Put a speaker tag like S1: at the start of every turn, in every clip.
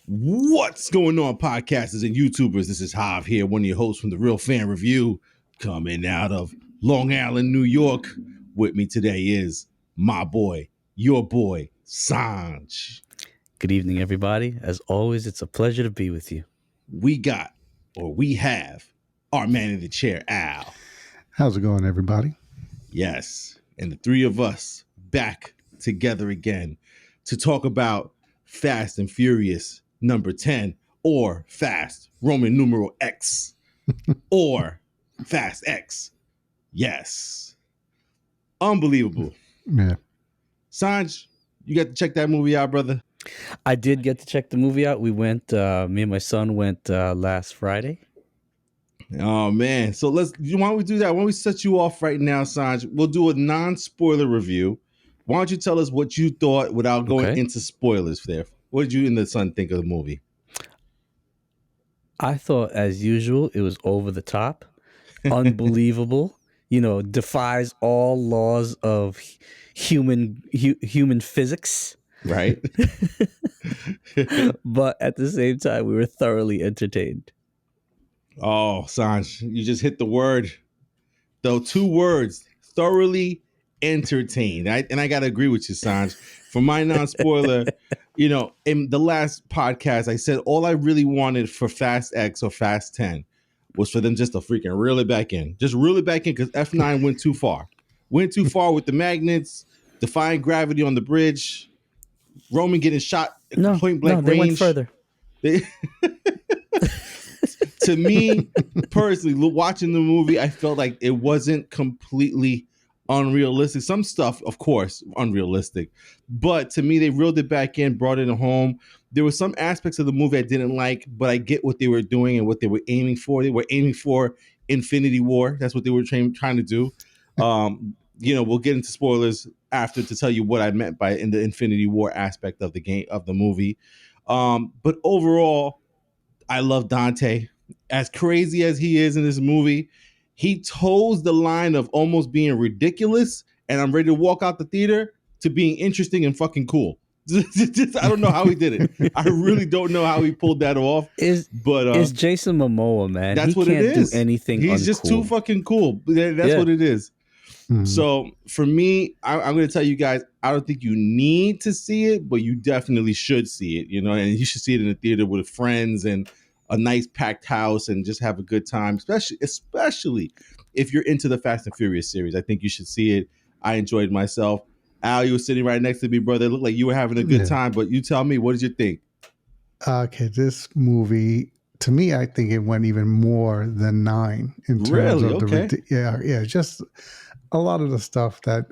S1: What's going on, podcasters and YouTubers? This is Hav here, one of your hosts from the Real Fan Review, coming out of Long Island, New York. With me today is my boy, your boy, Sanj.
S2: Good evening, everybody. As always, it's a pleasure to be with you.
S1: We have our man in the chair, Al.
S3: How's it going, everybody?
S1: Yes, and the three of us back together again to talk about Fast and Furious number 10, or Fast Roman numeral X, or Fast X. Yes. Unbelievable.
S3: Yeah.
S1: Sanj, you got to check that movie out, brother?
S2: I did get to check the movie out. We went, me and my son went last Friday.
S1: Oh, man. So why don't we do that? Why don't we set you off right now, Sanj? We'll do a non-spoiler review. Why don't you tell us what you thought without going into spoilers there? What did you and the son think of the movie?
S2: I thought, as usual, it was over the top, unbelievable. Defies all laws of human physics.
S1: Right.
S2: But at the same time, we were thoroughly entertained.
S1: Oh, Sanj, you just hit the word. Though 2 words, thoroughly entertained. And I got to agree with you, Sanj. For my non-spoiler, in the last podcast, I said all I really wanted for Fast X or Fast 10 was for them just to freaking reel it back in. Just reel it back in because F9 went too far. Went too far with the magnets, defying gravity on the bridge, Roman getting shot at point blank range.
S2: They went further.
S1: To me, personally, watching the movie, I felt like it wasn't completely unrealistic. Some stuff, of course, unrealistic. But to me, they reeled it back in, brought it home. There were some aspects of the movie I didn't like, but I get what they were doing and what they were aiming for. They were aiming for Infinity War. That's what they were trying to do. We'll get into spoilers after to tell you what I meant by in the Infinity War aspect of the game, of the movie. But overall, I love Dante. As crazy as he is in this movie, he toes the line of almost being ridiculous, and I'm ready to walk out the theater, to being interesting and fucking cool. I don't know how he did it. I really don't know how he pulled that off.
S2: It's Jason Momoa, man.
S1: That's what it is. He can't do
S2: anything.
S1: He's just too fucking cool. That's what it is. Mm-hmm. So for me, I'm going to tell you guys, I don't think you need to see it, but you definitely should see it, and you should see it in the theater with friends and a nice packed house and just have a good time, especially if you're into the Fast and Furious series. I think you should see it. I enjoyed myself. Al, you were sitting right next to me, brother. It looked like you were having a good time, but you tell me, what did you think?
S3: Okay, this movie, to me, I think it went even more than 9 in terms of the just a lot of the stuff that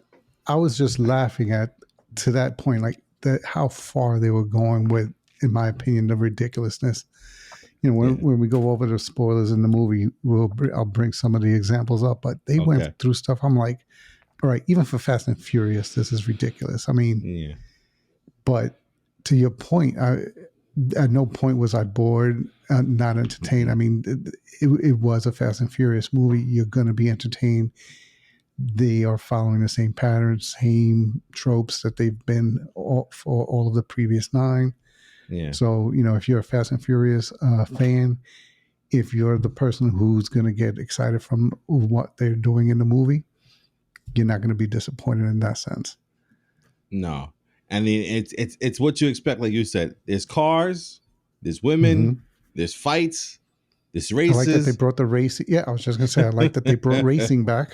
S3: I was just laughing at to that point, like how far they were going with, in my opinion, the ridiculousness. When we go over the spoilers in the movie, I'll bring some of the examples up, but they went through stuff. I'm like, all right, even for Fast and Furious, this is ridiculous. I mean, but to your point, at no point was I bored, not entertained. I mean, it was a Fast and Furious movie. You're going to be entertained. They are following the same patterns, same tropes that they've been for all of the previous 9. Yeah. So, if you're a Fast and Furious fan, if you're the person who's going to get excited from what they're doing in the movie, you're not going to be disappointed in that sense.
S1: No. I mean, it's what you expect, like you said. There's cars, there's women, there's fights, there's races.
S3: I like that they brought the racing. Yeah, I was just going to say, I like that they brought racing back.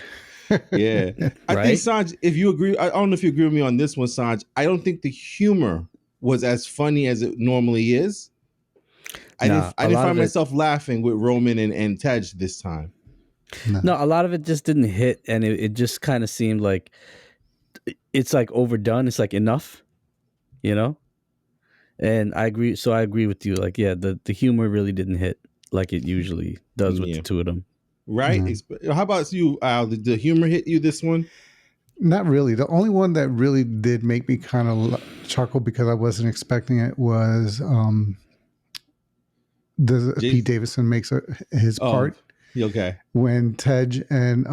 S1: Yeah. I think, Sanj, if you agree, I don't know if you agree with me on this one, Sanj. I don't think the humor was as funny as it normally is. I didn't find myself laughing with Roman and Tej this time.
S2: No, a lot of it just didn't hit, and it just kind of seemed like it's like overdone. It's like enough, And I agree. So I agree with you. Like, the humor really didn't hit like it usually does with the two of them.
S1: Right. Mm-hmm. How about you, Al? Did the humor hit you this one?
S3: Not really. The only one that really did make me kind of chuckle because I wasn't expecting it was Pete Davidson makes his part.
S1: Okay.
S3: When Tej and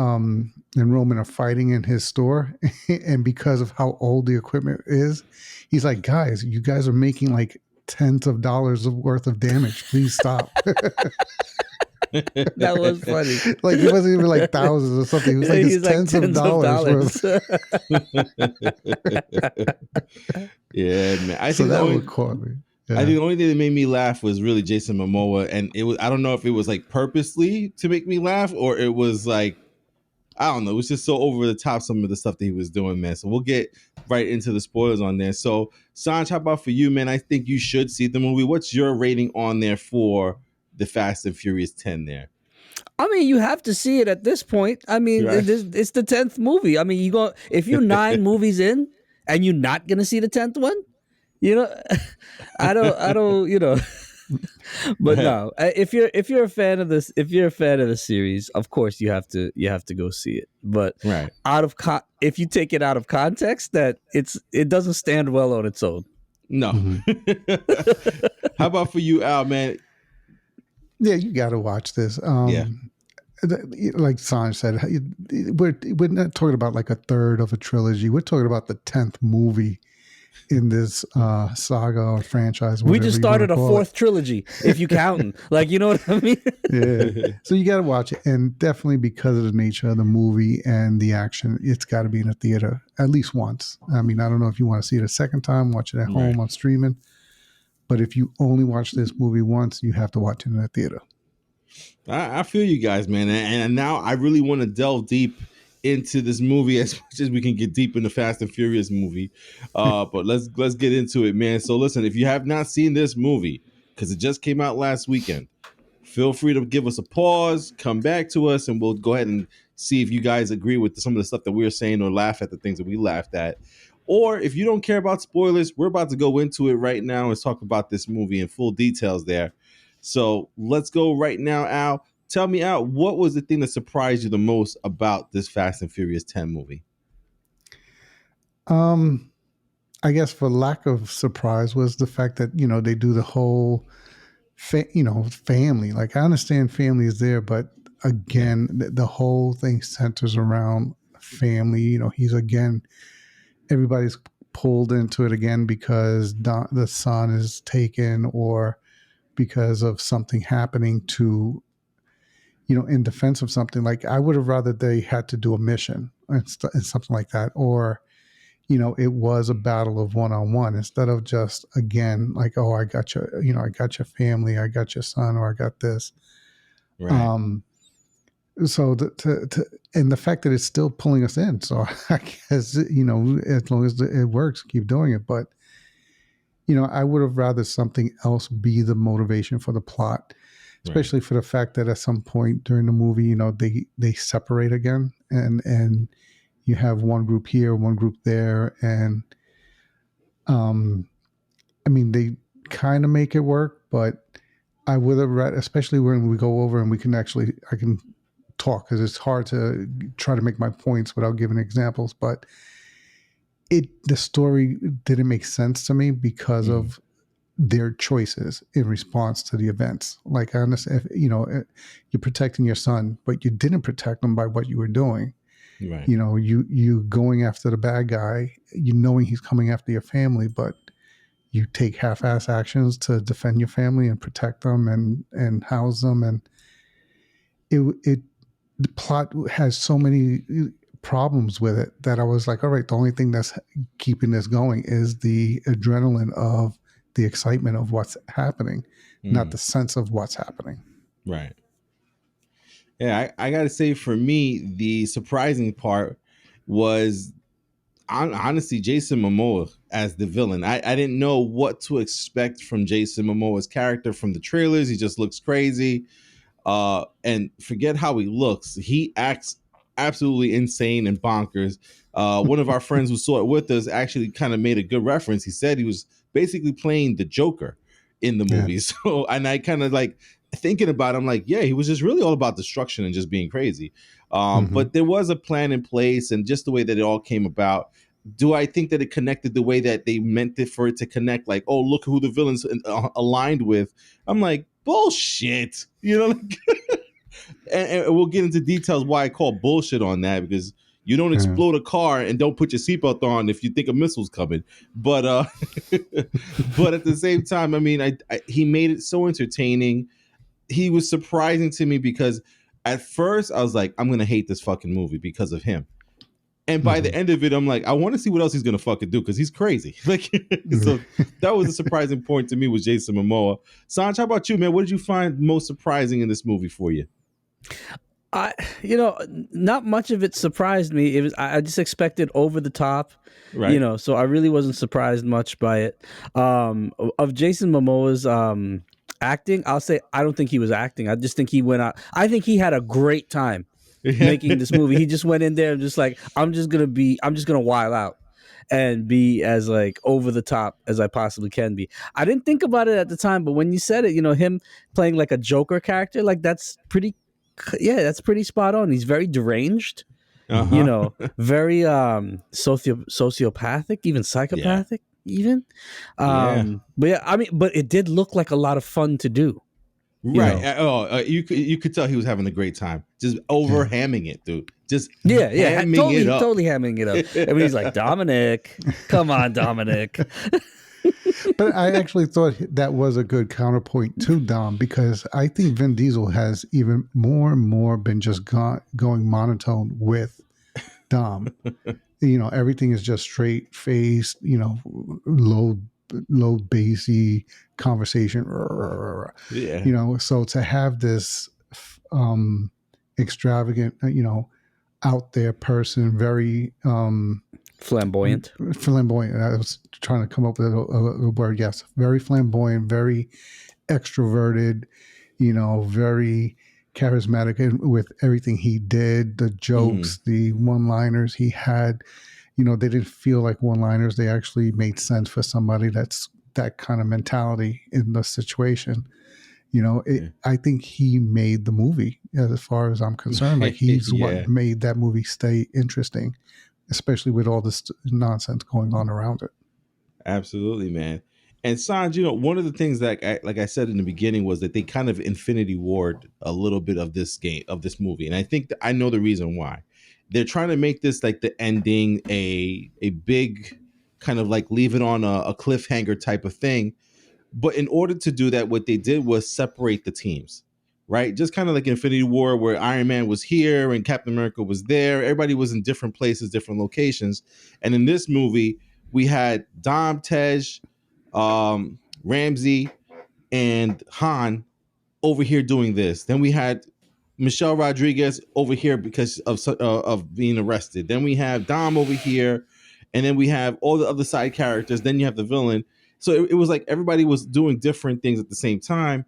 S3: Roman are fighting in his store, and because of how old the equipment is, he's like, guys, you guys are making like tens of dollars of worth of damage. Please stop.
S2: That was funny.
S3: Like it wasn't even like thousands or something. It was like
S2: He's
S3: it's tens of dollars worth.
S1: Yeah, man. I
S3: So
S1: think
S3: that
S1: the only,
S3: would caught me. Yeah.
S1: I think the only thing that made me laugh was really Jason Momoa, and it was, I don't know if it was like purposely to make me laugh or it was like, I don't know, it was just so over the top some of the stuff that he was doing, man. So we'll get right into the spoilers on there. So Sanj, how about for you, man? I think you should see the movie. What's your rating on there for the Fast and Furious 10 there?
S2: I mean, you have to see it at this point. I mean,
S1: Right.
S2: it's the 10th movie. I mean, if you're 9 movies in and you're not gonna see the 10th one, you know, I don't, you know. But no, if you're a fan of this, if you're a fan of the series, of course you have to go see it. But
S1: Right.
S2: if you take it out of context, that it doesn't stand well on its own.
S1: No.
S3: Mm-hmm.
S1: How about for you, Al, man?
S3: Yeah, you got to watch this.
S1: Yeah.
S3: Like Sanj said, we're not talking about like a third of a trilogy. We're talking about the 10th movie in this saga or franchise.
S2: We just started a 4th trilogy, if you counting. Like, you know what I mean?
S3: Yeah. So you got to watch it, and definitely because of the nature of the movie and the action, it's got to be in a theater at least once. I mean, I don't know if you want to see it a second time, watch it at home on streaming, but if you only watch this movie once, you have to watch it in a theater.
S1: I feel you guys, man, and now I really want to delve deep into this movie as much as we can get deep in the Fast and Furious movie. But let's get into it, man. So listen, if you have not seen this movie, because it just came out last weekend, feel free to give us a pause, come back to us, and we'll go ahead and see if you guys agree with some of the stuff that we're saying or laugh at the things that we laughed at. Or if you don't care about spoilers, we're about to go into it right now and talk about this movie in full details there. So let's go right now, Al. Tell me, Al, what was the thing that surprised you the most about this Fast and Furious 10 movie?
S3: I guess for lack of surprise was the fact that, you know, they do the whole, family. Like I understand family is there, but again, the whole thing centers around family. You know, everybody's pulled into it again because the son is taken or because of something happening to, in defense of something. Like I would have rather they had to do a mission and something like that, or it was a battle of one-on-one instead of just again like, oh, I got your, I got your family, I got your son, or I got this.
S1: Right.
S3: So and the fact that it's still pulling us in. So I guess as long as it works, keep doing it. But I would have rather something else be the motivation for the plot. Especially for the fact that at some point during the movie, they separate again, and you have one group here, one group there, and I mean they kind of make it work, but I would have read, especially when we go over and I can talk because it's hard to try to make my points without giving examples, but the story didn't make sense to me because of their choices in response to the events. Like I understand, you're protecting your son, but you didn't protect him by what you were doing.
S1: Right.
S3: You going after the bad guy, knowing he's coming after your family, but you take half-ass actions to defend your family and protect them and house them. And the plot has so many problems with it that I was like, all right, the only thing that's keeping this going is the adrenaline of the excitement of what's happening, not the sense of what's happening.
S1: Right. Yeah, I got to say, for me, the surprising part was honestly Jason Momoa as the villain. I didn't know what to expect from Jason Momoa's character from the trailers. He just looks crazy. And forget how he looks. He acts absolutely insane and bonkers. One of our friends who saw it with us actually kind of made a good reference. He said he was basically playing the Joker in the movie. Yeah. So, and I kind of like thinking about it, I'm like, yeah, he was just really all about destruction and just being crazy. But there was a plan in place, and just the way that it all came about. Do I think that it connected the way that they meant it for it to connect? Like, oh, look who the villain's aligned with. I'm like, bullshit, and we'll get into details why I call bullshit on that, because You don't
S3: Yeah.
S1: explode a car and don't put your seatbelt on if you think a missile's coming. But but at the same time, I mean, he made it so entertaining. He was surprising to me because at first I was like, I'm gonna hate this fucking movie because of him. And by the end of it, I'm like, I want to see what else he's gonna fucking do because he's crazy. Like, so that was a surprising point to me with Jason Momoa. Sanj, how about you, man? What did you find most surprising in this movie for you?
S2: I, not much of it surprised me. It was I just expected over the top,
S1: Right.
S2: So I really wasn't surprised much by it. Of Jason Momoa's acting, I'll say I don't think he was acting. I just think he went out. I think he had a great time making this movie. He just went in there and just like, I'm just gonna wild out and be as like over the top as I possibly can be. I didn't think about it at the time, but when you said it, him playing like a Joker character, like that's pretty spot on. He's very deranged, very sociopathic, even psychopathic, even. But yeah, I mean, but it did look like a lot of fun to do.
S1: Right. You could tell he was having a great time, just over hamming it, dude. Just
S2: totally hamming it up. And he's like, Dominic, come on, Dominic.
S3: But I actually thought that was a good counterpoint to Dom, because I think Vin Diesel has even more and more been just going monotone with Dom. Everything is just straight faced, low bassy conversation.
S1: Yeah.
S3: So to have this extravagant, out there person, very
S2: flamboyant.
S3: I was trying to come up with a word. Yes, very flamboyant, very extroverted, very charismatic, and with everything he did, the jokes, the one-liners he had, they didn't feel like one-liners. They actually made sense for somebody that's that kind of mentality in the situation. I think he made the movie, as far as I'm concerned. Like, he's what made that movie stay interesting, especially with all this nonsense going on around it.
S1: Absolutely, man. And Sanj, one of the things that, like I said in the beginning, was that they kind of Infinity Warred a little bit of this movie, and I think I know the reason why. They're trying to make this like the ending, a big kind of like leave it on a cliffhanger type of thing. But in order to do that, what they did was separate the teams, right? Just kind of like Infinity War, where Iron Man was here and Captain America was there. Everybody was in different places, different locations. And in this movie, we had Dom, Tej, Ramsey, and Han over here doing this. Then we had Michelle Rodriguez over here because of being arrested. Then we have Dom over here, and then we have all the other side characters. Then you have the villain. So it was like everybody was doing different things at the same time.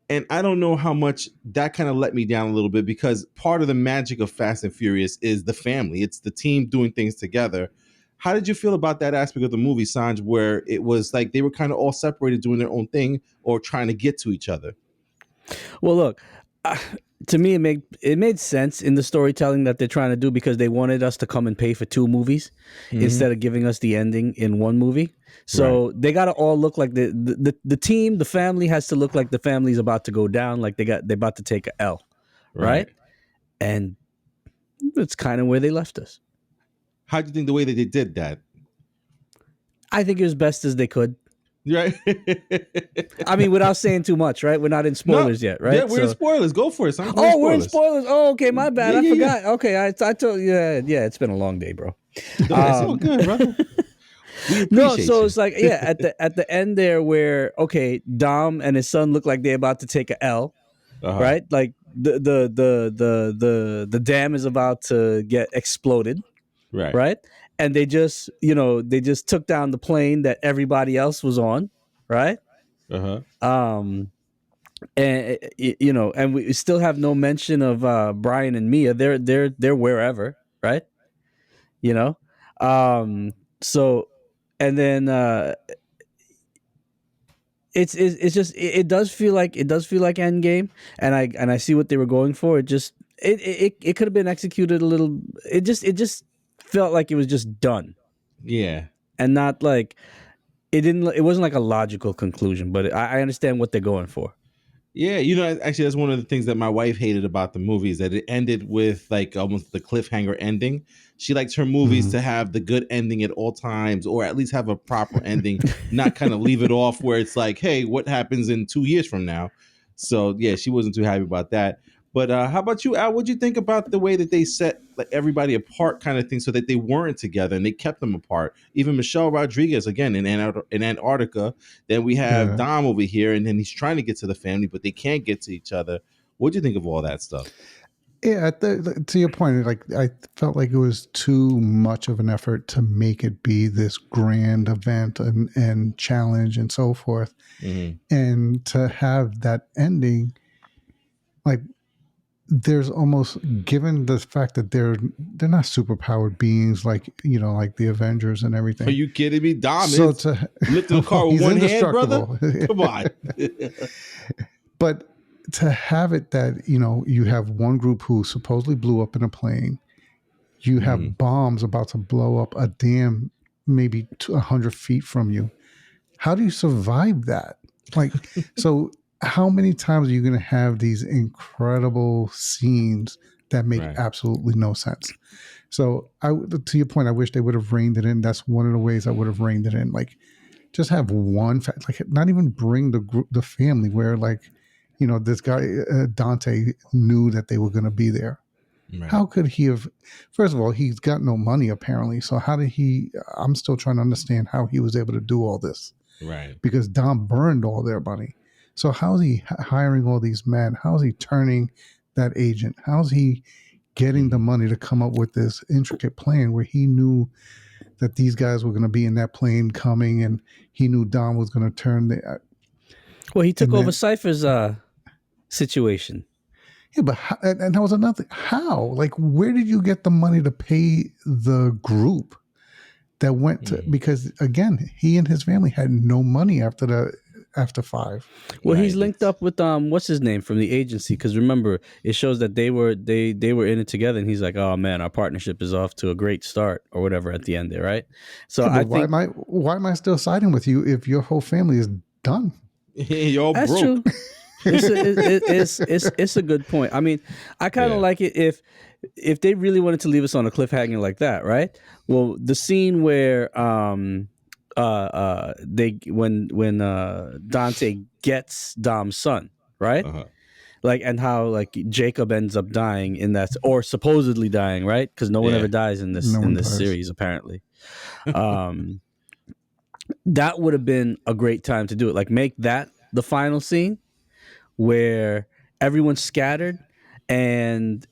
S1: And I don't know how much that kind of let me down a little bit, because part of the magic of Fast and Furious is the family. It's the team doing things together. How did you feel about that aspect of the movie, Sanj, where it was like they were kind of all separated doing their own thing or trying to get to each other?
S2: Well, look, to me, it made sense in the storytelling that they're trying to do, because they wanted us to come and pay for two movies instead of giving us the ending in one movie. So they got to all look like the team, the family has to look like the family's about to go down, like they're about to take a L, right? And that's kind of where they left us.
S1: How do you think the way that they did that?
S2: I think it was best as they could.
S1: Right.
S2: I mean, without saying too much, right? We're not in spoilers yet, right?
S1: Yeah, we're in spoilers. Go for it.
S2: We're in spoilers. Oh, okay, my bad. I forgot. Yeah. Okay, I told you. Yeah, it's been a long day, bro.
S1: It's all good, brother.
S2: It's like, at the end there, where Dom and his son look like they're about to take a L, right? Like the dam is about to get exploded, right? And they just took down the plane that everybody else was on, right? And and we still have no mention of Brian and Mia. They're wherever, right? So, and then it's just it does feel like Endgame, and I see what they were going for. It just it could have been executed a little. It just felt like it was just done.
S1: Yeah.
S2: And not like it wasn't like a logical conclusion, but I understand what they're going for.
S1: Yeah, actually, that's one of the things that my wife hated about the movie is that it ended with like almost the cliffhanger ending. She likes her movies
S3: Mhm.
S1: to have the good ending at all times, or at least have a proper ending, not kind of leave it off where it's like, hey, what happens in 2 years from now? So yeah, she wasn't too happy about that. But how about you, Al? What'd you think about the way that they set like everybody apart, kind of thing, so that they weren't together and they kept them apart? Even Michelle Rodriguez, again in Antarctica. Then we have
S3: Yeah.
S1: Dom over here, and then he's trying to get to the family, but they can't get to each other. What do you think of all that stuff?
S3: Yeah, to your point, like I felt like it was too much of an effort to make it be this grand event and challenge and so forth,
S1: Mm-hmm.
S3: and to have that ending, like there's almost given the fact that they're not superpowered beings like like the Avengers and
S1: Are
S3: everything.
S1: you kidding me? Dom
S3: So
S1: is lifting a car with
S3: he's
S1: one hand, brother.
S3: indestructible.
S1: Come on.
S3: But to have it that you have one group who supposedly blew up in a plane, you have
S1: Mhm.
S3: bombs about to blow up a dam maybe 100 feet from you. How do you survive that? Like, so how many times are you going to have these incredible scenes that make
S1: Right.
S3: absolutely no sense? So to your point, I wish they would have reined it in. That's one of the ways I would have reined it in. Like, just have one, like not even bring the family where like, this guy, Dante knew that they were going to be there.
S1: Right.
S3: How could he have? First of all, he's got no money apparently. So how did he? I'm still trying to understand how he was able to do all this
S1: Right.
S3: because Dom burned all their money. So how's he hiring all these men? How's he turning that agent? How's he getting the money to come up with this intricate plan where he knew that these guys were going to be in that plane coming, and he knew Dom was going to turn the.
S2: Well, he took
S3: And
S2: over
S3: then,
S2: Cypher's situation.
S3: yeah, but and that was another. How? Like, where did you get the money to pay the group that went to? Because again, he and his family had no money after 5.
S2: Well,
S1: Right.
S2: he's linked up with what's his name from the agency? Because remember, it shows that they were in it together, and he's like, "Oh man, our partnership is off to a great start," or whatever at the end there, right? So
S3: Yeah,
S2: I
S3: but
S2: think
S3: why am I still siding with you if your whole family is done?
S1: Y'all
S2: that's
S1: broke.
S2: true. It's a good point. I mean, I kind of
S1: Yeah.
S2: like it if they really wanted to leave us on a cliffhanger like that, right? Well, the scene where they when Dante gets Dom's son, right?
S1: Uh-huh.
S2: Like, and how like Jacob ends up dying in that, or supposedly dying, right? Because no one
S1: Yeah.
S2: ever dies in this
S3: No one dies.
S2: series apparently. um that would have been a great time to do it, like make that the final scene where everyone's scattered and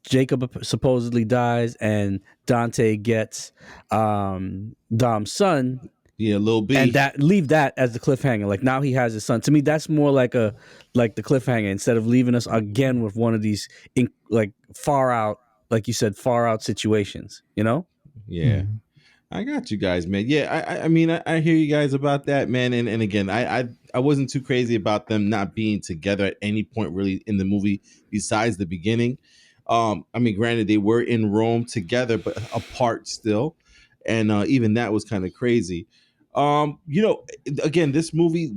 S2: Jacob supposedly dies and Dante gets Dom's son,
S1: Yeah, Lil B.
S2: and that leave that as the cliffhanger. Like now he has his son. To me, that's more like the cliffhanger instead of leaving us again with one of these like far out, like you said, far out situations. You know?
S1: Yeah. I got you guys, man. Yeah, I mean, I hear you guys about that, man. And again, I wasn't too crazy about them not being together at any point really in the movie besides the beginning. I mean, granted, they were in Rome together, but apart still, and even that was kind of crazy. Again, this movie,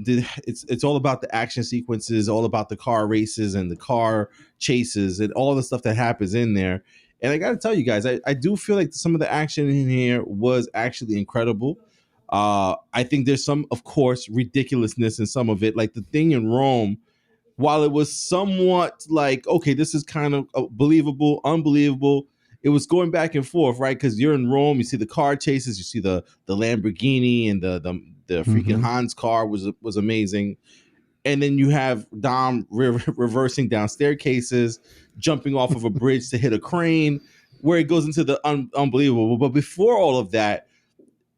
S1: it's all about the action sequences, all about the car races and the car chases, and all the stuff that happens in there. And I got to tell you guys, I do feel like some of the action in here was actually incredible. I think there's some, of course, ridiculousness in some of it. Like the thing in Rome, while it was somewhat like, okay, this is kind of believable, unbelievable, it was going back and forth, right? Because you're in Rome, you see the car chases, you see the Lamborghini and the freaking Hans car was amazing. And then you have Dom reversing down staircases, jumping off of a bridge to hit a crane, where it goes into the unbelievable. But before all of that,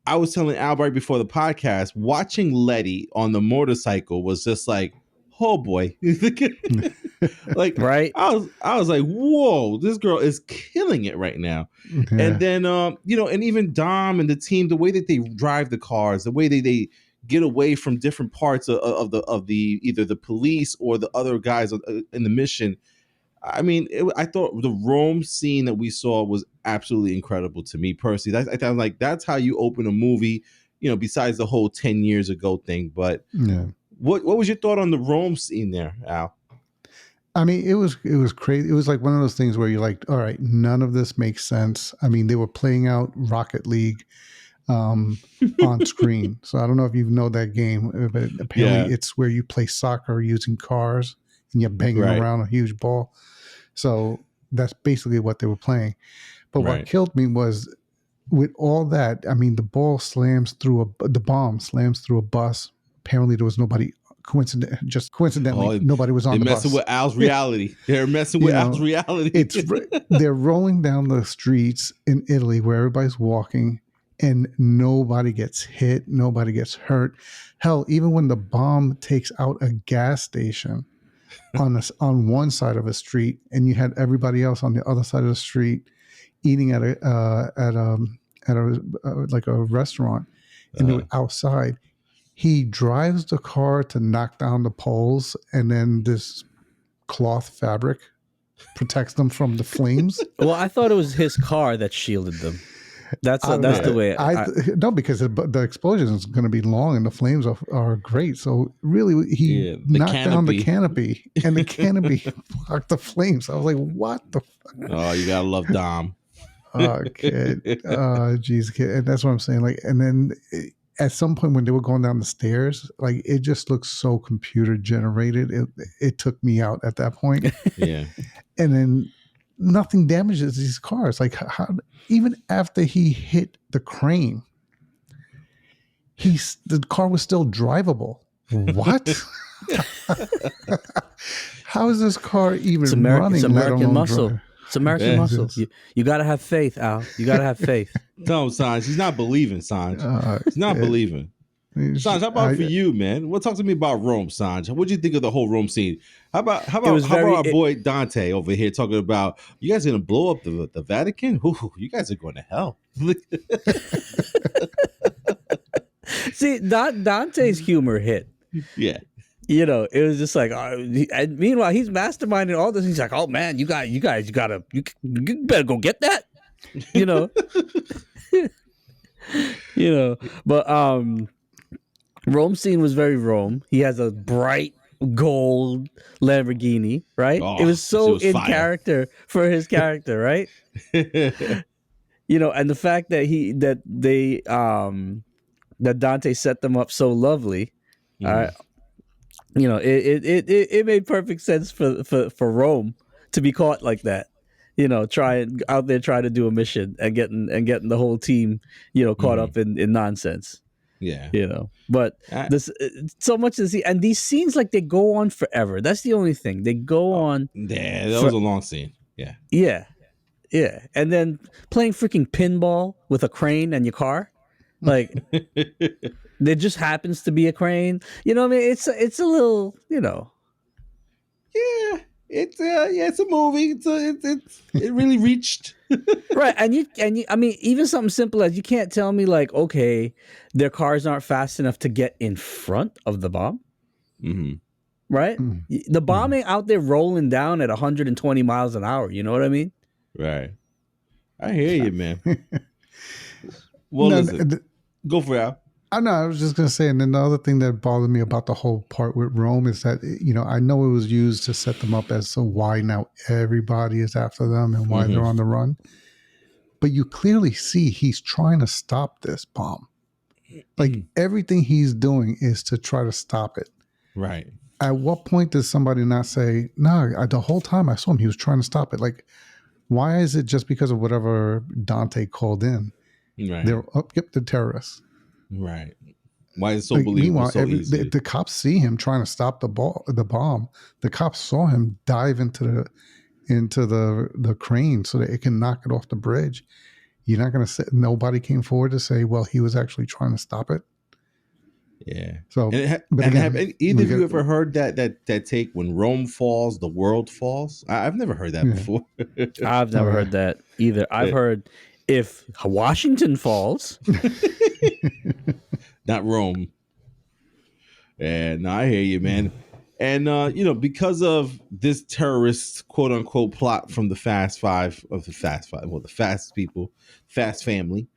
S1: I was telling Albert before the podcast, watching Letty on the motorcycle was just like, oh boy. Like
S2: Right?
S1: I was like, whoa, this girl is killing it right now.
S3: Yeah.
S1: And then and even Dom and the team, the way that they drive the cars, the way they get away from different parts of the either the police or the other guys in the mission. I mean, I thought the Rome scene that we saw was absolutely incredible to me personally. I thought like that's how you open a movie, besides the whole 10 years ago thing. But
S3: Yeah.
S1: What was your thought on the Rome scene there, Al?
S3: I mean, it was crazy. It was like one of those things where you're like, all right, none of this makes sense. I mean, they were playing out Rocket League on screen. So I don't know if you know that game, but apparently it's where you play soccer using cars and you're banging around a huge ball. So that's basically what they were playing. But what killed me was with all that, I mean, the bomb slams through a bus. Apparently there was nobody. Coincidentally, nobody was on the bus.
S1: They're messing with Al's reality. They're messing with Al's reality.
S3: They're rolling down the streets in Italy where everybody's walking and nobody gets hit, nobody gets hurt. Hell, even when the bomb takes out a gas station on one side of a street, and you had everybody else on the other side of the street eating at a like a restaurant, and they were outside. He drives the car to knock down the poles, and then this cloth fabric protects them from the flames.
S2: Well, I thought it was his car that shielded them. That's the way.
S3: No, because the explosion is going to be long and the flames are great. So really, he knocked down the canopy, and the canopy blocked the flames. I was like, "What the fuck?"
S1: Oh, you gotta love Dom.
S3: Oh, kid. Geez, kid. And that's what I'm saying. Like, and then at some point when they were going down the stairs, like it just looked so computer generated. It took me out at that point.
S1: Yeah.
S3: And then nothing damages these cars. Like how, even after he hit the crane, the car was still drivable. What? How is this car even running?
S2: It's American muscle.
S3: Drive?
S2: It's American muscle. You got to have faith, Al. You got to have faith.
S1: No, Sanj, he's not believing, Sanj. He's not believing. Sanj, how about for you, man? Well, talk to me about Rome, Sanj. What do you think of the whole Rome scene? How about our boy Dante over here talking about you guys are gonna blow up the Vatican? Ooh, you guys are going to hell.
S2: See, Dante's humor hit.
S1: Yeah.
S2: You know, it was just like, and meanwhile, he's masterminding all this. He's like, "Oh man, you better go get that," you know, But Rome scene was very Rome. He has a bright gold Lamborghini, right?
S1: Oh,
S2: it was so in
S1: fire.
S2: character for his character, right? And the fact that that Dante set them up so lovely. It made perfect sense for Rome to be caught like that, trying to do a mission and getting the whole team, caught up in nonsense.
S1: Yeah.
S2: But this so much to see, and these scenes, like, they go on forever. That's the only thing. They go on.
S1: Yeah, that was a long scene. Yeah.
S2: Yeah. And then playing freaking pinball with a crane and your car. Like, there just happens to be a crane. You know what I mean? It's a little,
S1: Yeah, it's a movie. It really reached.
S2: Right. And you I mean, even something simple as, you can't tell me, like, okay, their cars aren't fast enough to get in front of the bomb.
S1: Mm-hmm.
S2: Right? Mm-hmm. The bomb ain't out there rolling down at 120 miles an hour. You know what I mean?
S1: Right. I hear you, man. Well, listen. Go for it, Al.
S3: I know. I was just going to say, and then the other thing that bothered me about the whole part with Rome is that, I know it was used to set them up as so why now everybody is after them and why they're on the run. But you clearly see he's trying to stop this bomb. Like, everything he's doing is to try to stop it.
S1: Right.
S3: At what point does somebody not say, no, the whole time I saw him, he was trying to stop it? Like, why is it just because of whatever Dante called in?
S1: Right.
S3: They're the terrorists.
S1: Right. Why is it so believable? So easy?
S3: The cops see him trying to stop the bomb. The cops saw him dive into the crane so that it can knock it off the bridge. You're not going to say nobody came forward to say, well, he was actually trying to stop it.
S1: Yeah.
S3: So,
S1: have either of you ever heard that take, when Rome falls, the world falls? I've never heard that before.
S2: I've never heard that either. I've heard, if Washington falls,
S1: not Rome. And I hear you, man. And because of this terrorist quote unquote plot from the Fast Five, the Fast people, Fast family,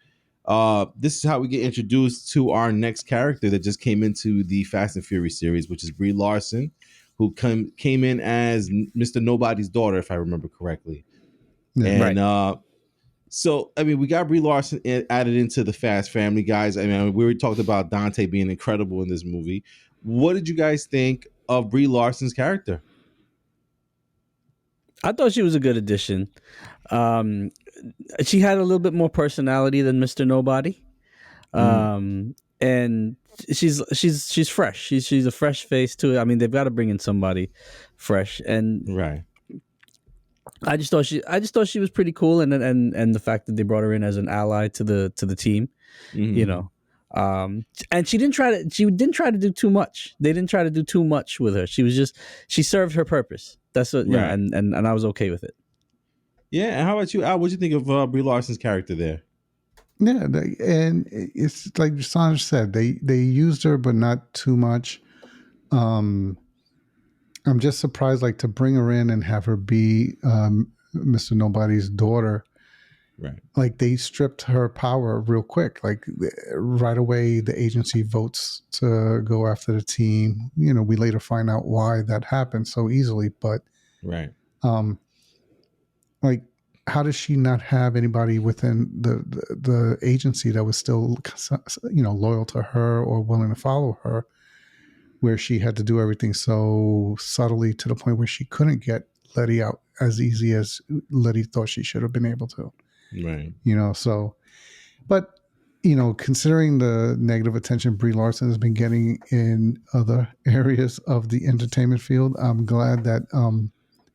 S1: This is how we get introduced to our next character that just came into the Fast and Furious series, which is Brie Larson, who came in as Mr. Nobody's daughter, if I remember correctly.
S3: Yeah.
S1: And
S2: Right.
S1: so, I mean, we got Brie Larson added into the Fast family, guys. I mean, we already talked about Dante being incredible in this movie. What did you guys think of Brie Larson's character?
S2: I thought she was a good addition. Um, she had a little bit more personality than Mr. Nobody. And she's fresh. She's a fresh face to it. I mean, they've got to bring in somebody fresh, and
S1: Right.
S2: I just thought she was pretty cool, and the fact that they brought her in as an ally to the team, you
S1: Mm-hmm.
S2: know. And she didn't try to do too much. They didn't try to do too much with her. She served her purpose. That's what, yeah,
S1: Right.
S2: and I was okay with it.
S1: Yeah. And how about you, Al? What do you think of Brie Larson's character there?
S3: Yeah, and it's like Sanj said, they used her, but not too much. Um, I'm just surprised, like to bring her in and have her be Mr. Nobody's daughter.
S1: Right.
S3: Like they stripped her power real quick. Like right away, the agency votes to go after the team. You know, we later find out why that happened so easily, but
S1: Right.
S3: um, like how does she not have anybody within the agency that was still, you know, loyal to her or willing to follow her, where she had to do everything so subtly to the point where she couldn't get Letty out as easy as Letty thought she should have been able to,
S1: Right.
S3: you know? So, but, you know, considering the negative attention Brie Larson has been getting in other areas of the entertainment field, I'm glad that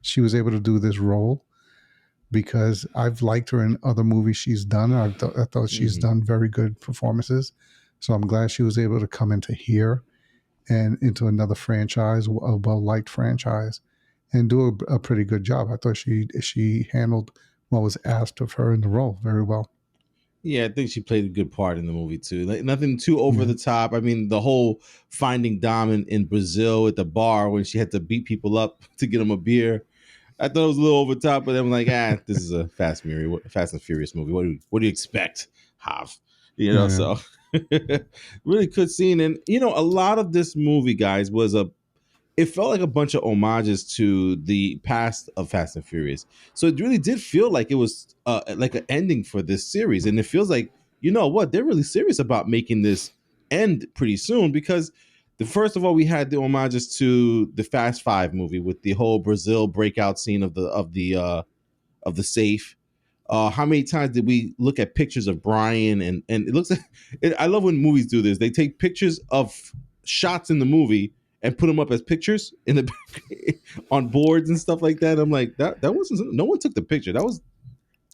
S3: she was able to do this role, because I've liked her in other movies she's done. I thought she's
S1: Mm-hmm.
S3: done very good performances. So I'm glad she was able to come into here and into another franchise, a well-liked franchise, and do a pretty good job. I thought she handled what was asked of her in the role very well.
S1: Yeah, I think she played a good part in the movie too. Like nothing too over
S3: Yeah,
S1: the top. I mean, the whole finding Dom in Brazil at the bar when she had to beat people up to get them a beer. I thought it was a little over the top, but I'm like, this is a Fast and Furious movie. What do you expect, Hav? You know,
S3: yeah,
S1: so really good scene. And you know, a lot of this movie, guys, it felt like a bunch of homages to the past of Fast and Furious. So it really did feel like it was like an ending for this series, and it feels like, you know what, they're really serious about making this end pretty soon, because the first of all, we had the homages to the Fast Five movie with the whole Brazil breakout scene of the safe. How many times did we look at pictures of Brian, and it looks like I love when movies do this. They take pictures of shots in the movie and put them up as pictures in the on boards and stuff like that. I'm like, that wasn't, no one took the picture. That was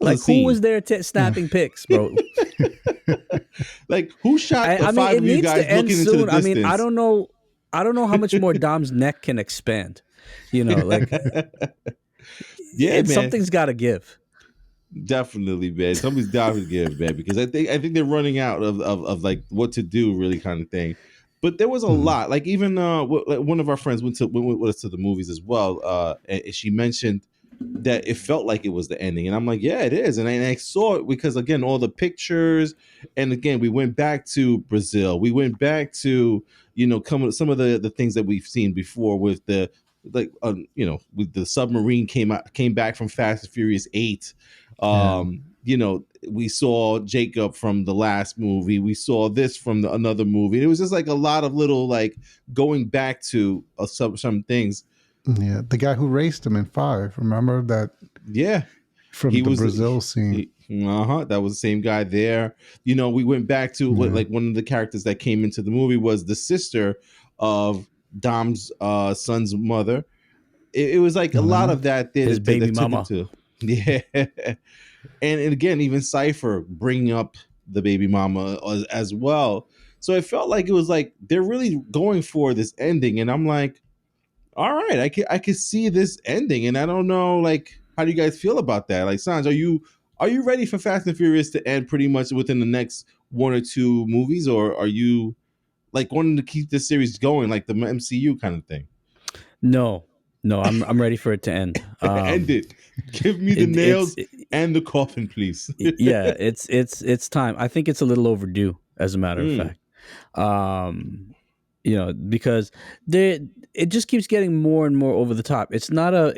S1: a
S2: Like, who
S1: scene.
S2: was there snapping pics, bro?
S1: Like, who shot the
S2: I mean,
S1: five
S2: it
S1: of you
S2: needs
S1: guys
S2: to end
S1: looking into the
S2: soon. I mean,
S1: distance?
S2: I don't know how much more Dom's neck can expand. You know, like
S1: Yeah, man.
S2: something's got to give.
S1: Definitely, man. Somebody's got to give, man, because I think they're running out of like what to do, really, kind of thing. But there was a
S3: mhm.
S1: lot. Like even like one of our friends went with us to the movies as well, and she mentioned that it felt like it was the ending, and I'm like, yeah, it is. And I saw it because again, all the pictures, and again, we went back to Brazil. We went back to, you know, some of the things that we've seen before with the, like you know, with the submarine came back from Fast and Furious 8.
S3: Yeah,
S1: You know, we saw Jacob from the last movie. We saw this from another movie. It was just like a lot of little like going back to some things.
S3: yeah. The guy who raced him in five, remember that
S1: Yeah,
S3: from
S1: he
S3: the
S1: was.
S3: Brazil scene?
S1: That was the same guy there. You know, we went back to what,
S3: Yeah,
S1: like one of the characters that came into the movie was the sister of Dom's son's mother. It was like a lot
S3: Elena.
S1: of that there
S2: His baby
S1: that took
S2: mama.
S1: into. Yeah. And again, even Cypher bringing up the baby mama as well. So it felt like it was like they're really going for this ending, and I'm like, all right, I could see this ending, and I don't know, like, how do you guys feel about that? Like, Sanj, are you ready for Fast and Furious to end pretty much within the next one or two movies, or are you like wanting to keep this series going, like the MCU kind of thing?
S2: No, No, I'm ready for it to end.
S1: End it. Give me the nails and the coffin, please.
S2: Yeah, it's time. I think it's a little overdue, as a matter of fact. Because it just keeps getting more and more over the top. It's not a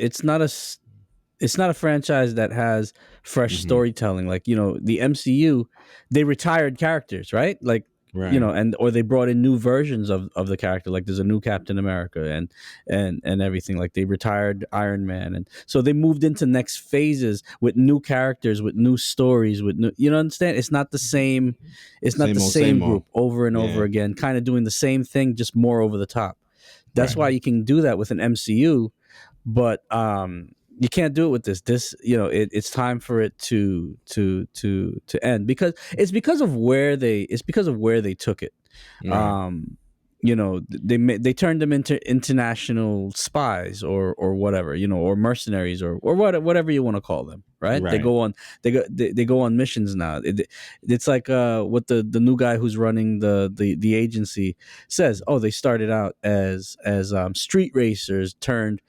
S2: franchise that has fresh storytelling. Like, the MCU, they retired characters, right? Like,
S1: Right.
S2: or they brought in new versions of the character. Like, there's a new Captain America and everything. Like, they retired Iron Man, and so they moved into next phases with new characters, with new stories, with new. Understand? It's not the same. It's not the same group over and over again, kind of doing the same thing, just more over the top. That's why you can do that with an MCU, but you can't do it with this. It's time for it to end, because because of where they took it.
S1: Right.
S2: They turned them into international spies or whatever, or mercenaries or whatever you want to call them, right?
S1: Right.
S2: They go on missions now. It's like what the new guy who's running the agency says. Oh, they started out as street racers turned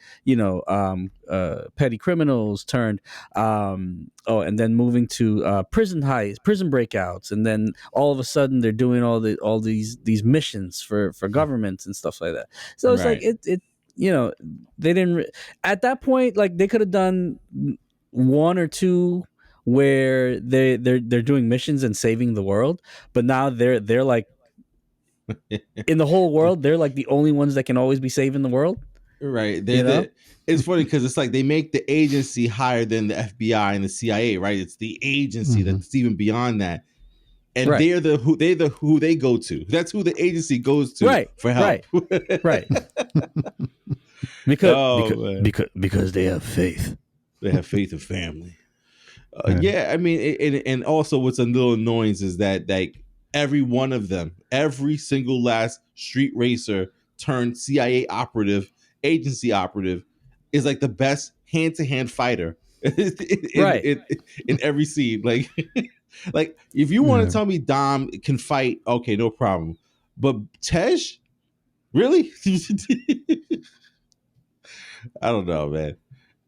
S2: petty criminals turned and then moving to prison breakouts, and then all of a sudden they're doing all these missions for governments and stuff like that. So it's like it they didn't at that point, like, they could have done one or two where they're doing missions and saving the world, but now they're like in the whole world, they're like the only ones that can always be saving the world.
S1: Right. It's funny because it's like they make the agency higher than the FBI and the CIA, right? It's the agency that's even beyond that. And they're who they go to. That's who the agency goes to for help.
S2: Right. because they have faith.
S1: They have faith and family. I mean, and also what's a little annoying is that, like, every one of them, every single last street racer turned CIA operative, agency operative, is like the best hand-to-hand fighter in every scene. Like, like, if you want to tell me Dom can fight, okay, no problem. But Tej, really? I don't know, man.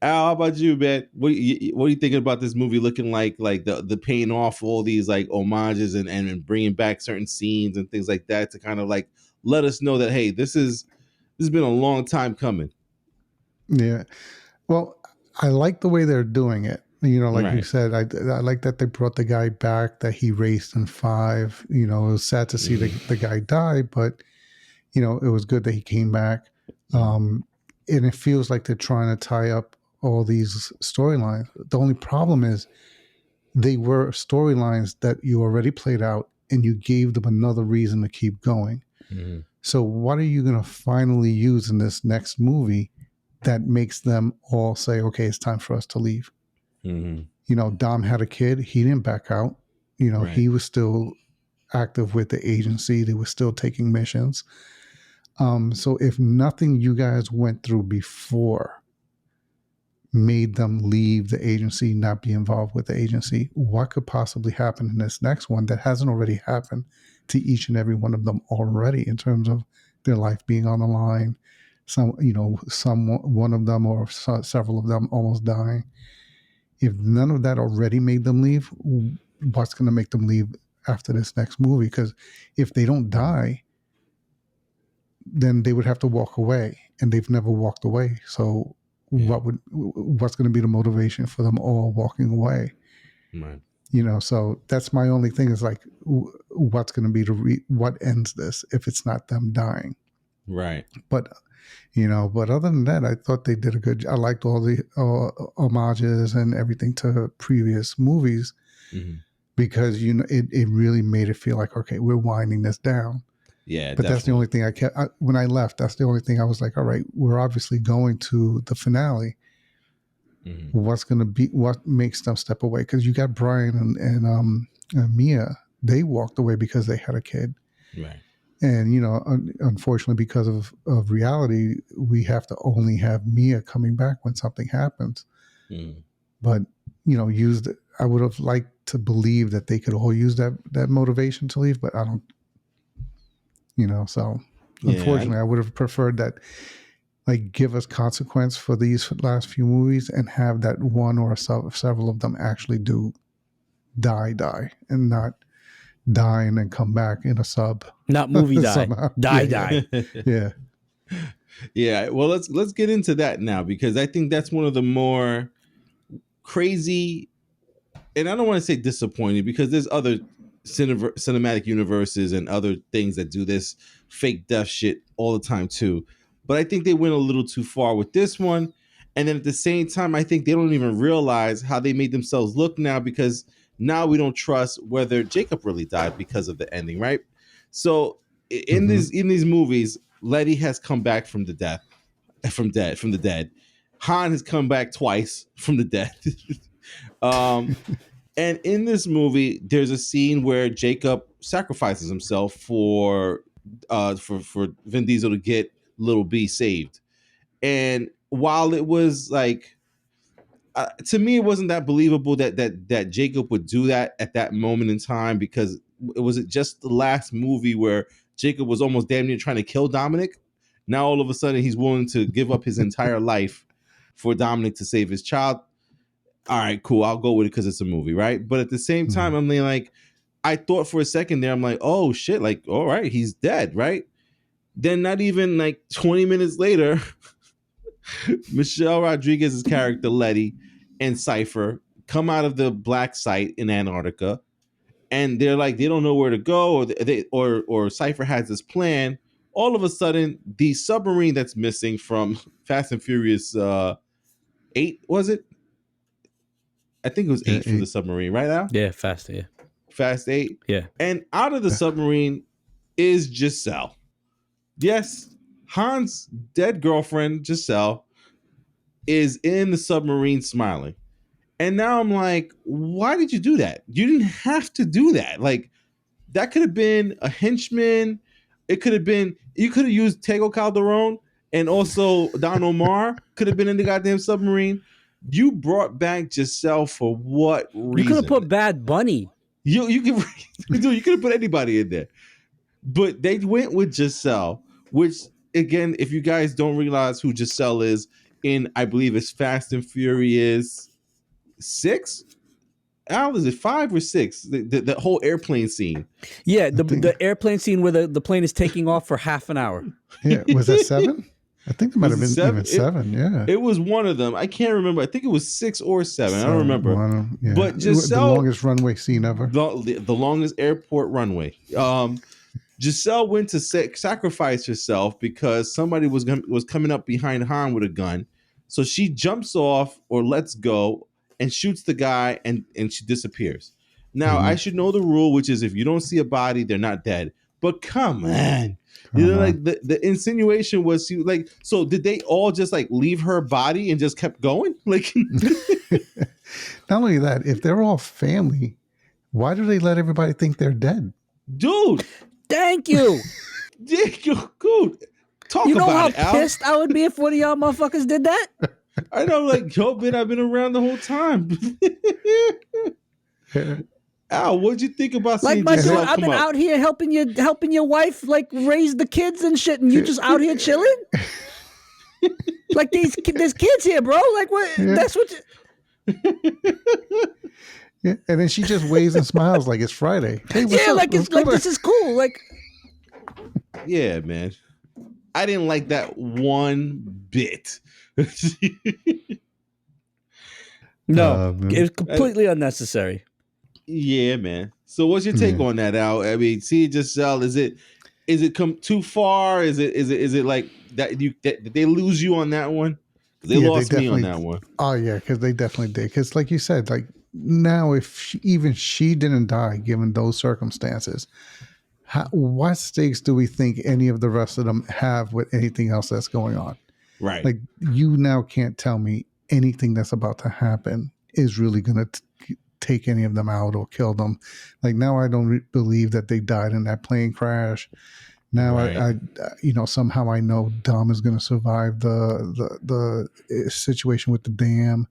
S1: Al, how about you, man? What are you thinking about this movie looking like the paying off all these like homages and bringing back certain scenes and things like that to kind of like let us know that, hey, this has been a long time coming.
S3: Yeah. Well, I like the way they're doing it. Like you said, I like that they brought the guy back that he raced in 5. It was sad to see the guy die, but it was good that he came back. And it feels like they're trying to tie up all these storylines. The only problem is they were storylines that you already played out, and you gave them another reason to keep going. Mm-hmm. So what are you going to finally use in this next movie that makes them all say, okay, it's time for us to leave? Mm-hmm. Dom had a kid. He didn't back out. He was still active with the agency. They were still taking missions. So if nothing you guys went through before made them leave the agency, not be involved with the agency, what could possibly happen in this next one that hasn't already happened to each and every one of them already, in terms of their life being on the line? One of them or several of them almost dying. If none of that already made them leave, what's going to make them leave after this next movie? Because if they don't die, then they would have to walk away, and they've never walked away. So what's going to be the motivation for them all walking away? Right. So that's my only thing, is like, what's going to be what ends this if it's not them dying?
S1: Right.
S3: But other than that, I thought they did a good job. I liked all the homages and everything to previous movies, because it really made it feel like, okay, we're winding this down.
S1: Yeah,
S3: but definitely. That's the only thing I kept when I left. That's the only thing I was like, all right, we're obviously going to the finale. Mm-hmm. What makes them step away? Because you got Brian and Mia. They walked away because they had a kid,
S1: right?
S3: And unfortunately, because of reality, we have to only have Mia coming back when something happens. Mm. But I would have liked to believe that they could all use that motivation to leave, but I don't. So unfortunately, I would have preferred that like give us consequence for these last few movies and have that one or several of them actually do die and not die and then come back in a sub.
S2: Not movie die.
S3: Somehow.
S2: Die.
S3: Yeah.
S1: Yeah, well, let's get into that now, because I think that's one of the more crazy, and I don't want to say disappointing, because there's other cinematic universes and other things that do this fake death shit all the time too. But I think they went a little too far with this one. And then at the same time, I think they don't even realize how they made themselves look now, because now we don't trust whether Jacob really died because of the ending, right? So in these movies, Letty has come back from the dead. Han has come back twice from the dead. And in this movie, there's a scene where Jacob sacrifices himself for Vin Diesel to get Little B saved. And while it was like, to me, it wasn't that believable that Jacob would do that at that moment in time, because it was just the last movie where Jacob was almost damn near trying to kill Dominic. Now all of a sudden he's willing to give up his entire life for Dominic to save his child. All right, cool. I'll go with it because it's a movie, right? But at the same time, I'm like, I thought for a second there, I'm like, oh shit, like, all right, he's dead, right? Then not even like 20 minutes later, Michelle Rodriguez's character Letty and Cypher come out of the black site in Antarctica, and they're like, they don't know where to go, or Cypher has this plan. All of a sudden, the submarine that's missing from Fast and Furious 8, was it? I think it was 8 from the submarine, right now?
S2: Yeah, Fast
S1: 8.
S2: Yeah.
S1: And out of the submarine is Giselle. Yes, Han's dead girlfriend, Giselle, is in the submarine smiling. And now I'm like, why did you do that? You didn't have to do that. Like, that could have been a henchman. It could have been, you could have used Tego Calderon, and also Don Omar could have been in the goddamn submarine. You brought back Giselle for what reason?
S2: You could have put Bad Bunny.
S1: You could have put anybody in there. But they went with Giselle, which, again, if you guys don't realize who Giselle is, I believe it's Fast and Furious 6? Al, is it 5 or 6? The whole airplane scene.
S2: Yeah, the airplane scene where the plane is taking off for half an hour.
S3: Yeah, was that 7? I think it might have been 7. Yeah,
S1: it was one of them. I can't remember. I think it was 6 or 7. I don't remember.
S3: Yeah.
S1: But Giselle,
S3: the longest runway scene ever.
S1: The longest airport runway. Giselle went to sacrifice herself because somebody was coming up behind Han with a gun. So she jumps off or lets go and shoots the guy, and she disappears. Now, I should know the rule, which is if you don't see a body, they're not dead. But come on. Like the insinuation was, like, so did they all just like leave her body and just kept going? Like,
S3: not only that, if they're all family, why do they let everybody think they're dead?
S1: Dude,
S2: thank you.
S1: Dude, talk
S2: you know
S1: about
S2: how pissed I would be if one of y'all motherfuckers did that?
S1: I know, like, yo, man, I've been around the whole time. Al, what'd you think about
S2: like
S1: seeing
S2: my
S1: Giselle
S2: dude, I've been out here helping your wife like raise the kids and shit, and you just out here chilling? Like there's kids here, bro. Like what? Yeah. That's what.
S3: Yeah, and then she just waves and smiles like it's Friday. Hey, what's up?
S2: Like it's like this is cool. Like,
S1: yeah, man. I didn't like that one bit.
S2: No, it was completely unnecessary.
S1: Yeah, man. So what's your take on that, Al? I mean, see, Giselle, is it come too far? Is it like that? Did they lose you on that one? They lost me on that one.
S3: Oh yeah, because they definitely did. Because like you said, like now, if even she didn't die, given those circumstances, what stakes do we think any of the rest of them have with anything else that's going on?
S1: Right.
S3: Like you now can't tell me anything that's about to happen is really going to take any of them out or kill them. Like now I don't believe that they died in that plane crash. Now I somehow I know Dom is going to survive the situation with the dam.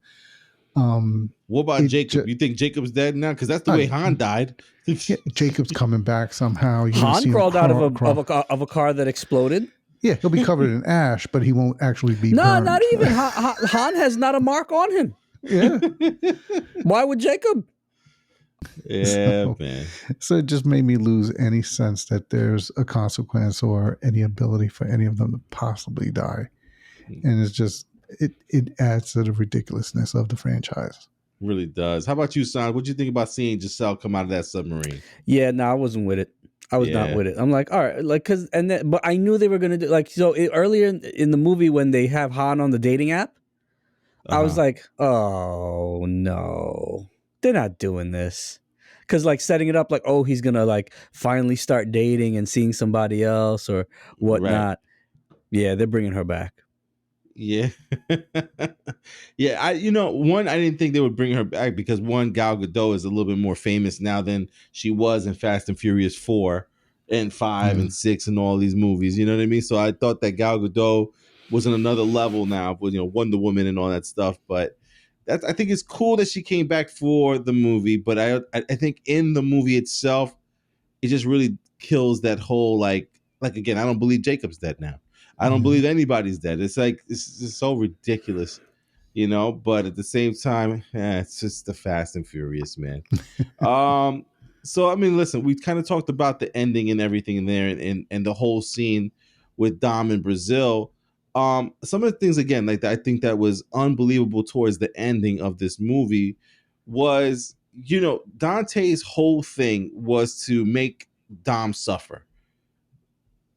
S1: What about Jacob? You think Jacob's dead now? Because that's the way Han died.
S3: Yeah, Jacob's coming back somehow.
S2: Han crawled out of a car that exploded.
S3: Yeah, he'll be covered in ash, but he won't actually be
S2: No,
S3: burned.
S2: not even. Han has not a mark on him.
S3: Yeah.
S2: Why would Jacob?
S1: Yeah, man.
S3: So it just made me lose any sense that there's a consequence or any ability for any of them to possibly die. And it's just it adds to the ridiculousness of the franchise.
S1: Really does. How about you, Sanj? What do you think about seeing Giselle come out of that submarine?
S2: Yeah, no, I wasn't with it. I was not with it. I'm like, all right, like, but I knew they were gonna do like so. Earlier in the movie when they have Han on the dating app, I was like, oh no, they're not doing this. Because like setting it up like, oh, he's gonna like finally start dating and seeing somebody else or whatnot. Right. Yeah, they're bringing her back.
S1: Yeah. Yeah, I didn't think they would bring her back because Gal Gadot is a little bit more famous now than she was in Fast and Furious 4 and 5 and 6 and all these movies, you know what I mean? So I thought that Gal Gadot was on another level now with Wonder Woman and all that stuff, but I think it's cool that she came back for the movie, but I think in the movie itself it just really kills that whole like again, I don't believe Jacob's dead now. I don't believe anybody's dead. It's like it's just so ridiculous, but at the same time, it's just the Fast and Furious, man. So I mean, listen, we kind of talked about the ending and everything in there and the whole scene with Dom in Brazil. Some of the things again, like I think that was unbelievable towards the ending of this movie was, Dante's whole thing was to make Dom suffer.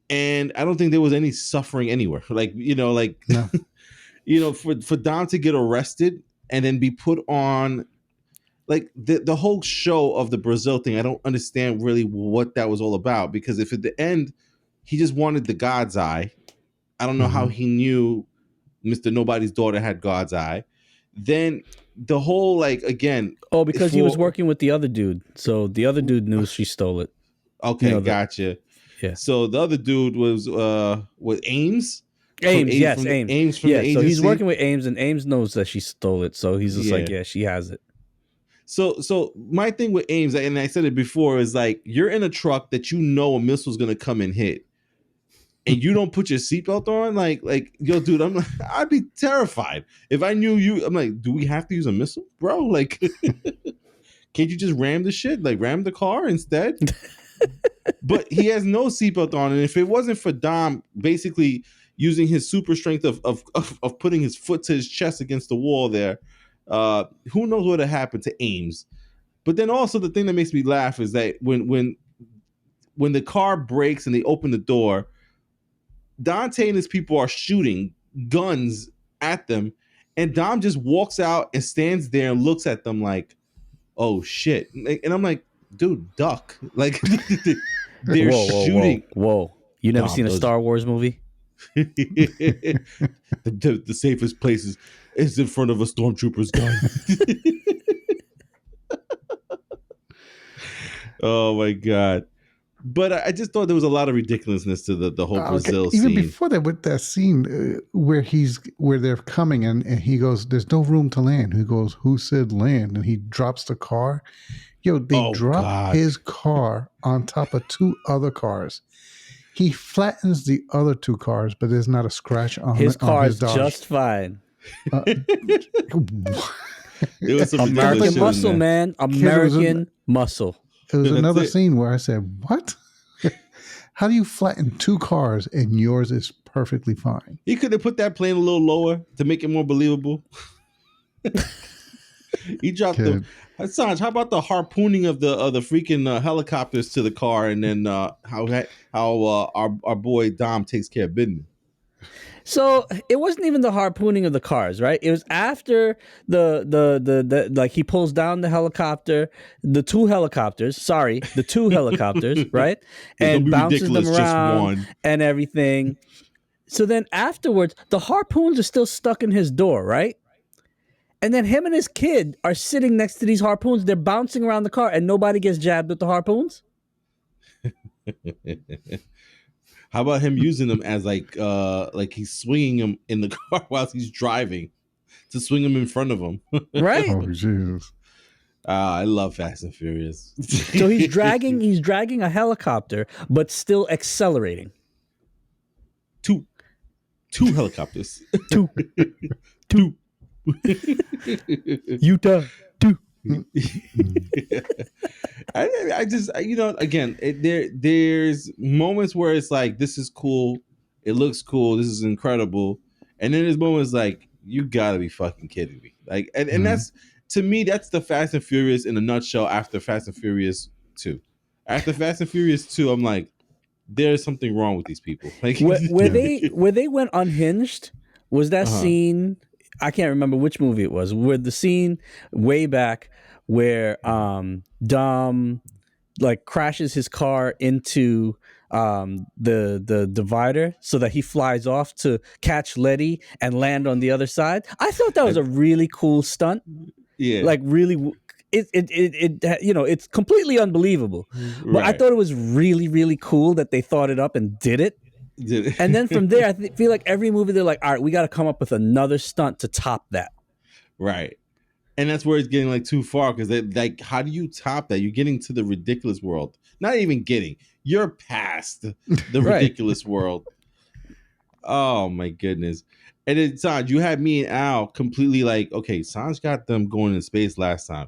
S1: And I don't think there was any suffering anywhere. Like, no. For Dom to get arrested and then be put on, like the whole show of the Brazil thing, I don't understand really what that was all about. Because if at the end he just wanted the God's eye, I don't know how he knew Mr. Nobody's daughter had God's eye. Then the whole again.
S2: Oh, because he was working with the other dude, so the other dude knew she stole it.
S1: Okay, gotcha. Yeah. So the other dude was Ames.
S2: Ames.
S1: Ames from the agency.
S2: So he's working with Ames, and Ames knows that she stole it. So he's just like, yeah, she has it.
S1: So my thing with Ames, and I said it before, is like you're in a truck that a missile's gonna come and hit, and you don't put your seatbelt on. Like yo, dude, I'd be terrified if I knew you. I'm like, do we have to use a missile, bro? Like, can't you just ram the shit? Like ram the car instead? But he has no seatbelt on, and if it wasn't for Dom basically using his super strength of putting his foot to his chest against the wall there, who knows what would have happened to Ames? But then also the thing that makes me laugh is that when the car breaks and they open the door, Dante and his people are shooting guns at them, and Dom just walks out and stands there and looks at them like, "Oh shit!" And I'm like, "Dude, duck!" Like they're shooting.
S2: Whoa! You never seen a Star Wars movie?
S1: the safest place is in front of a stormtrooper's gun. Oh my god! But I just thought there was a lot of ridiculousness to the whole Brazil scene.
S3: Even before that, with that scene where they're coming and he goes, "There's no room to land." He goes, "Who said land?" And he drops the car. Yo, they drop his car on top of two other cars. He flattens the other two cars, but there's not a scratch on
S2: his car.
S3: On
S2: is just fine.
S1: It was some
S2: American muscle, man. American muscle.
S3: It was another scene where I said, "What? How do you flatten two cars and yours is perfectly fine?"
S1: He could have put that plane a little lower to make it more believable. He dropped them. Sanj, how about the harpooning of the freaking helicopters to the car, and then how our boy Dom takes care of business?
S2: So it wasn't even the harpooning of the cars, right? It was after the like he pulls down the helicopter, the two helicopters, right? And bounces them around and everything. So then afterwards, the harpoons are still stuck in his door, right? And then him and his kid are sitting next to these harpoons. They're bouncing around the car, and nobody gets jabbed with the harpoons.
S1: How about him using them as like he's swinging them in the car while he's driving to swing them in front of him?
S2: Right?
S3: Oh, Jesus.
S1: I love Fast and Furious.
S2: So he's dragging a helicopter, but still accelerating.
S1: two helicopters.
S2: Two.
S1: Two.
S2: Utah. Two.
S1: I just again there's moments where it's like, this is cool, it looks cool, this is incredible, and then there's moments like, you gotta be fucking kidding me, like, and that's, to me, that's the Fast and Furious in a nutshell. After Fast and Furious 2, I'm like, there's something wrong with these people. Like,
S2: where they went unhinged was that scene. I can't remember which movie it was. Where the scene way back where Dom like crashes his car into the divider so that he flies off to catch Letty and land on the other side. I thought that was a really cool stunt.
S1: Yeah,
S2: like really. It's completely unbelievable, but I thought it was really, really cool that they thought it up and did it. And then from there, I feel like every movie they're like, all right, we got to come up with another stunt to top that.
S1: Right. And that's where it's getting like too far, because like, how do you top that? You're getting to the ridiculous world. Not even getting. You're past the ridiculous world. Oh my goodness. And then Sanj, you had me and Al completely like, okay, Sanj got them going in space last time.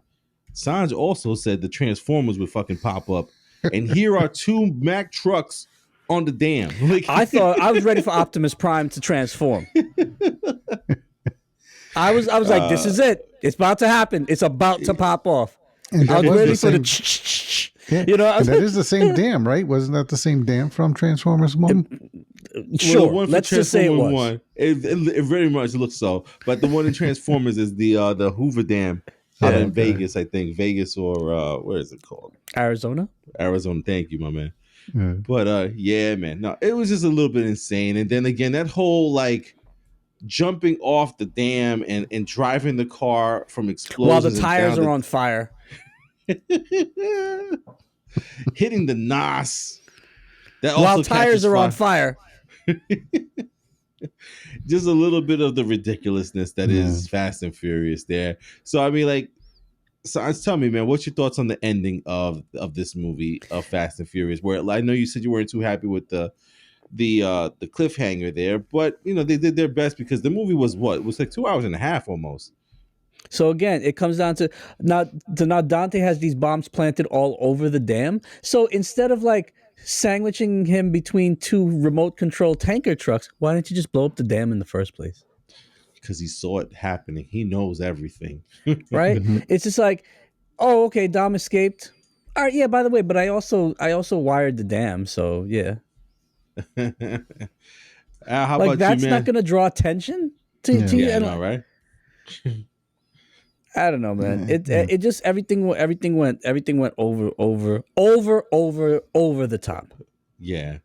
S1: Sanj also said the Transformers would fucking pop up. And here are two Mack trucks on the dam. Like,
S2: I thought I was ready for Optimus Prime to transform. I was like, this is it. It's about to happen. It's about to pop off. I was ready for the
S3: that is the same dam, right? Wasn't that the same dam from Transformers 1?
S2: Sure.
S1: Well,
S2: Let's just say it was.
S1: 1, it very much looks so. But the one in Transformers is the Hoover Dam out in Vegas, I think. Vegas or where is it called?
S2: Arizona.
S1: Thank you, my man. Yeah. But yeah, man. No, it was just a little bit insane. And then again, that whole like jumping off the dam and driving the car from explosions
S2: while the tires are on fire.
S1: Hitting the NOS.
S2: While tires are on fire.
S1: Just a little bit of the ridiculousness that is Fast and Furious there. So I mean, like, so tell me, man, what's your thoughts on the ending of this movie of Fast and Furious? Where I know you said you weren't too happy with the cliffhanger there, but you know they did their best, because the movie was what? It was like 2 hours and a half almost.
S2: So again, it comes down to now Dante has these bombs planted all over the dam. So instead of like sandwiching him between two remote control tanker trucks, why didn't you just blow up the dam in the first place?
S1: Because he saw it happening. He knows everything.
S2: Right? It's just like, oh, okay, Dom escaped. All right, yeah, by the way, but I also wired the dam, so yeah.
S1: How
S2: like
S1: about
S2: that's
S1: you, man?
S2: not going to draw attention to you.
S1: Yeah, I know, right?
S2: I don't know, man. It just everything went over the top.
S1: Yeah.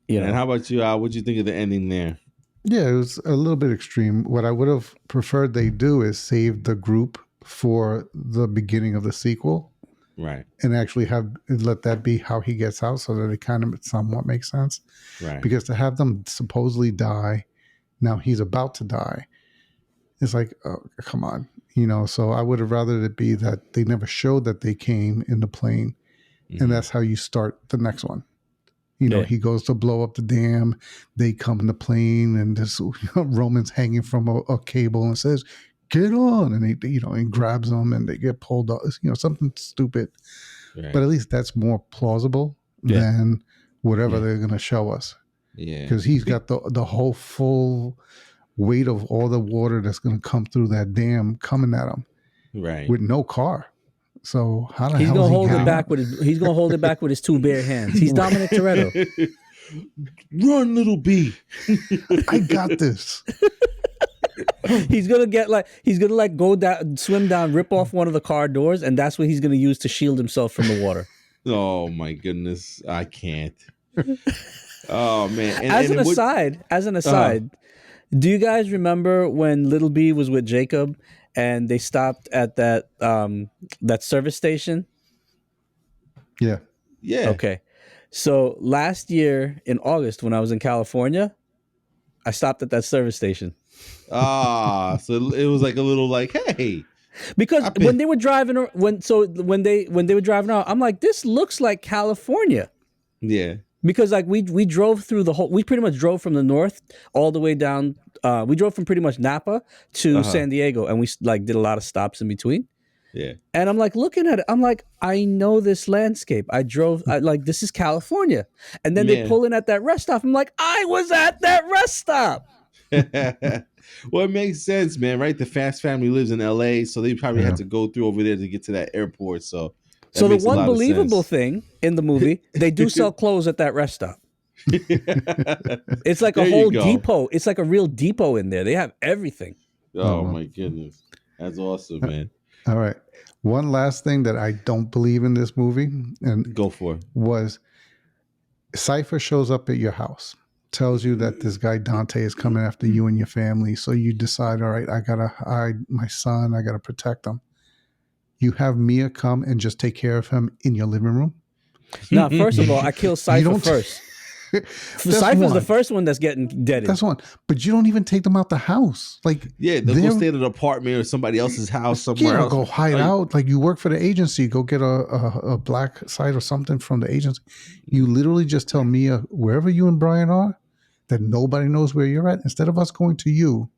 S2: You know.
S1: And how about you, Al? What'd you think of the ending there?
S3: Yeah, it was a little bit extreme. What I would have preferred they do is save the group for the beginning of the sequel.
S1: Right.
S3: And actually let that be how he gets out, so that it kind of somewhat makes sense.
S1: Right.
S3: Because to have them supposedly die, now he's about to die. It's like, oh, come on. You know, so I would have rather it be that they never showed that they came in the plane. And that's how you start the next one. You know, he goes to blow up the dam. They come in the plane, and this Roman's hanging from a cable and says, "Get on!" And he, and grabs them, and they get pulled off. Something stupid. Right. But at least that's more plausible than whatever they're going to show us.
S1: Yeah,
S3: because he's got the whole full weight of all the water that's going to come through that dam coming at him,
S1: right?
S3: With no car. So how the
S2: he's
S3: hell
S2: gonna
S3: is
S2: hold it back with his? He's gonna hold it back with his two bare hands. He's Dominic Toretto.
S1: Run, little B.
S3: I got this.
S2: He's gonna go down, swim down, rip off one of the car doors, and that's what he's gonna use to shield himself from the water.
S1: Oh my goodness, I can't. Oh man!
S2: As an aside, do you guys remember when Little B was with Jacob and they stopped at that service station?
S3: Yeah.
S1: Yeah.
S2: Okay. So last year in August, when I was in California, I stopped at that service station.
S1: So it was like a little like, hey.
S2: Because when they were driving, when they were driving out, I'm like, this looks like California.
S1: Yeah.
S2: because like we drove through the whole. We pretty much drove from the north all the way down. We drove from pretty much Napa to San Diego, and we like did a lot of stops in between.
S1: Yeah.
S2: And I'm like looking at it. I'm like, I know this landscape. Like this is California. And then they pull in at that rest stop. I'm like, I was at that rest stop.
S1: Well, it makes sense, man. Right? The Fast family lives in L.A., so they probably had to go through over there to get to that airport. So
S2: the one believable thing in the movie, they do sell clothes at that rest stop. It's like a whole depot. It's like a real depot in there. They have everything.
S1: Oh my goodness, that's awesome, man.
S3: All right, one last thing that I don't believe in this movie, and
S1: go for it,
S3: was Cypher shows up at your house, tells you that this guy Dante is coming after you and your family. So you decide, all right, I gotta hide my son. I gotta protect him. You have Mia come and just take care of him in your living room.
S2: Now, first of all, I kill Cypher first. Cypher's the first one that's getting deaded.
S3: That's one. But you don't even take them out the house. Like,
S1: yeah, they'll go stay at an apartment or somebody else's house somewhere else.
S3: Go hide out. Like, you work for the agency, go get a black site or something from the agency. You literally just tell Mia, wherever you and Brian are, that nobody knows where you're at. Instead of us going to you,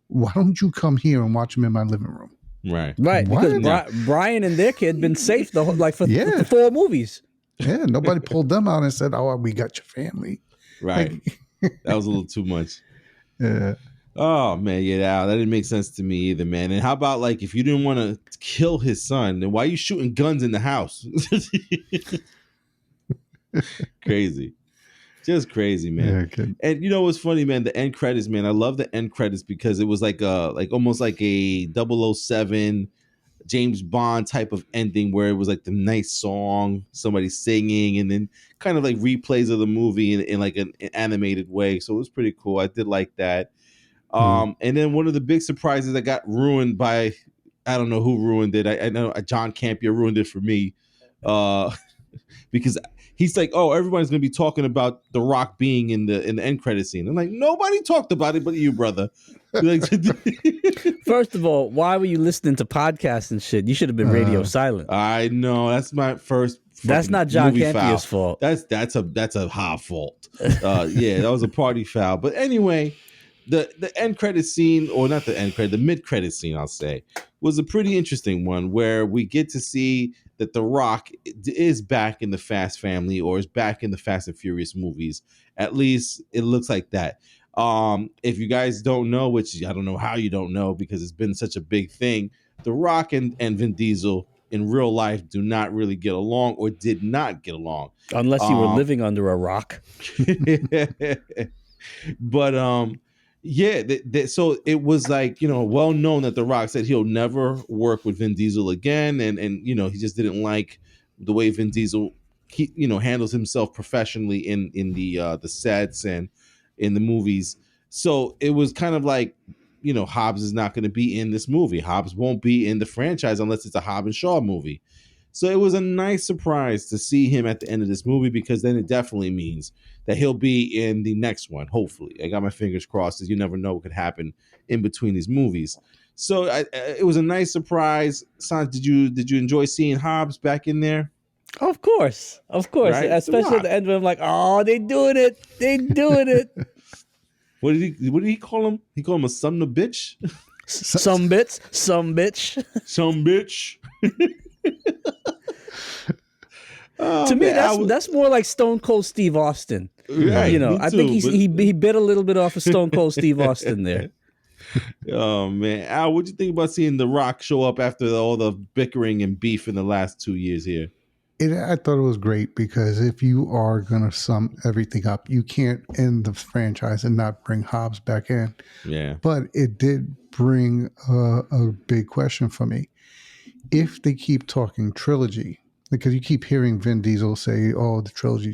S3: why don't you come here and watch him in my living room?
S1: Right.
S2: Because Brian and their kid been safe for 4 movies.
S3: Yeah, nobody pulled them out and said, "Oh, we got your family."
S1: Right. That was a little too much.
S3: Yeah.
S1: Oh man, yeah, that didn't make sense to me either, man. And how about like if you didn't want to kill his son, then why are you shooting guns in the house? Crazy. Just crazy, man.
S3: Yeah, okay.
S1: And you know what's funny, man? The end credits, man. I love the end credits because it was like almost like a 007 James Bond type of ending where it was like the nice song, somebody singing, and then kind of like replays of the movie in like an animated way. So it was pretty cool. I did like that. And then one of the big surprises that got ruined by, I don't know who ruined it. I know John Campion ruined it for me. Because he's like, oh, everybody's gonna be talking about The Rock being in the end credit scene. I'm like, nobody talked about it but you, brother. Like,
S2: first of all, why were you listening to podcasts and shit? You should have been radio silent.
S1: I know, that's my first.
S2: That's not John Campion's fault.
S1: That's a high fault. Yeah, that was a party foul. But anyway, the end credit scene, or not the end credit, the mid credit scene, I'll say, was a pretty interesting one where we get to see that The Rock is back in the Fast family, or is back in the Fast and Furious movies. At least it looks like that. If you guys don't know, which I don't know how you don't know because it's been such a big thing, The Rock and Vin Diesel in real life do not really get along, or did not get along.
S2: Unless you were living under a rock.
S1: But yeah, so it was like, well known that The Rock said he'll never work with Vin Diesel again, and he just didn't like the way Vin Diesel handles himself professionally in the sets and in the movies. So it was kind of like, Hobbs is not going to be in this movie. Hobbs won't be in the franchise unless it's a Hobbs and Shaw movie. So it was a nice surprise to see him at the end of this movie, because then it definitely means that he'll be in the next one. Hopefully, I got my fingers crossed, as you never know what could happen in between these movies. So it was a nice surprise. Sanj, did you enjoy seeing Hobbs back in there?
S2: Of course, right? Especially at the end, where I'm like, oh, they doing it.
S1: What did he call him? He called him a son of a bitch.
S2: Some bitch. To me, that's more like Stone Cold Steve Austin.
S1: Right,
S2: I think he bit a little bit off of Stone Cold Steve Austin there.
S1: Oh man, Al, what'd you think about seeing The Rock show up after all the bickering and beef in the last 2 years here?
S3: I thought it was great, because if you are going to sum everything up, you can't end the franchise and not bring Hobbs back in.
S1: Yeah.
S3: But it did bring a big question for me. If they keep talking trilogy, because you keep hearing Vin Diesel say, oh, the trilogy,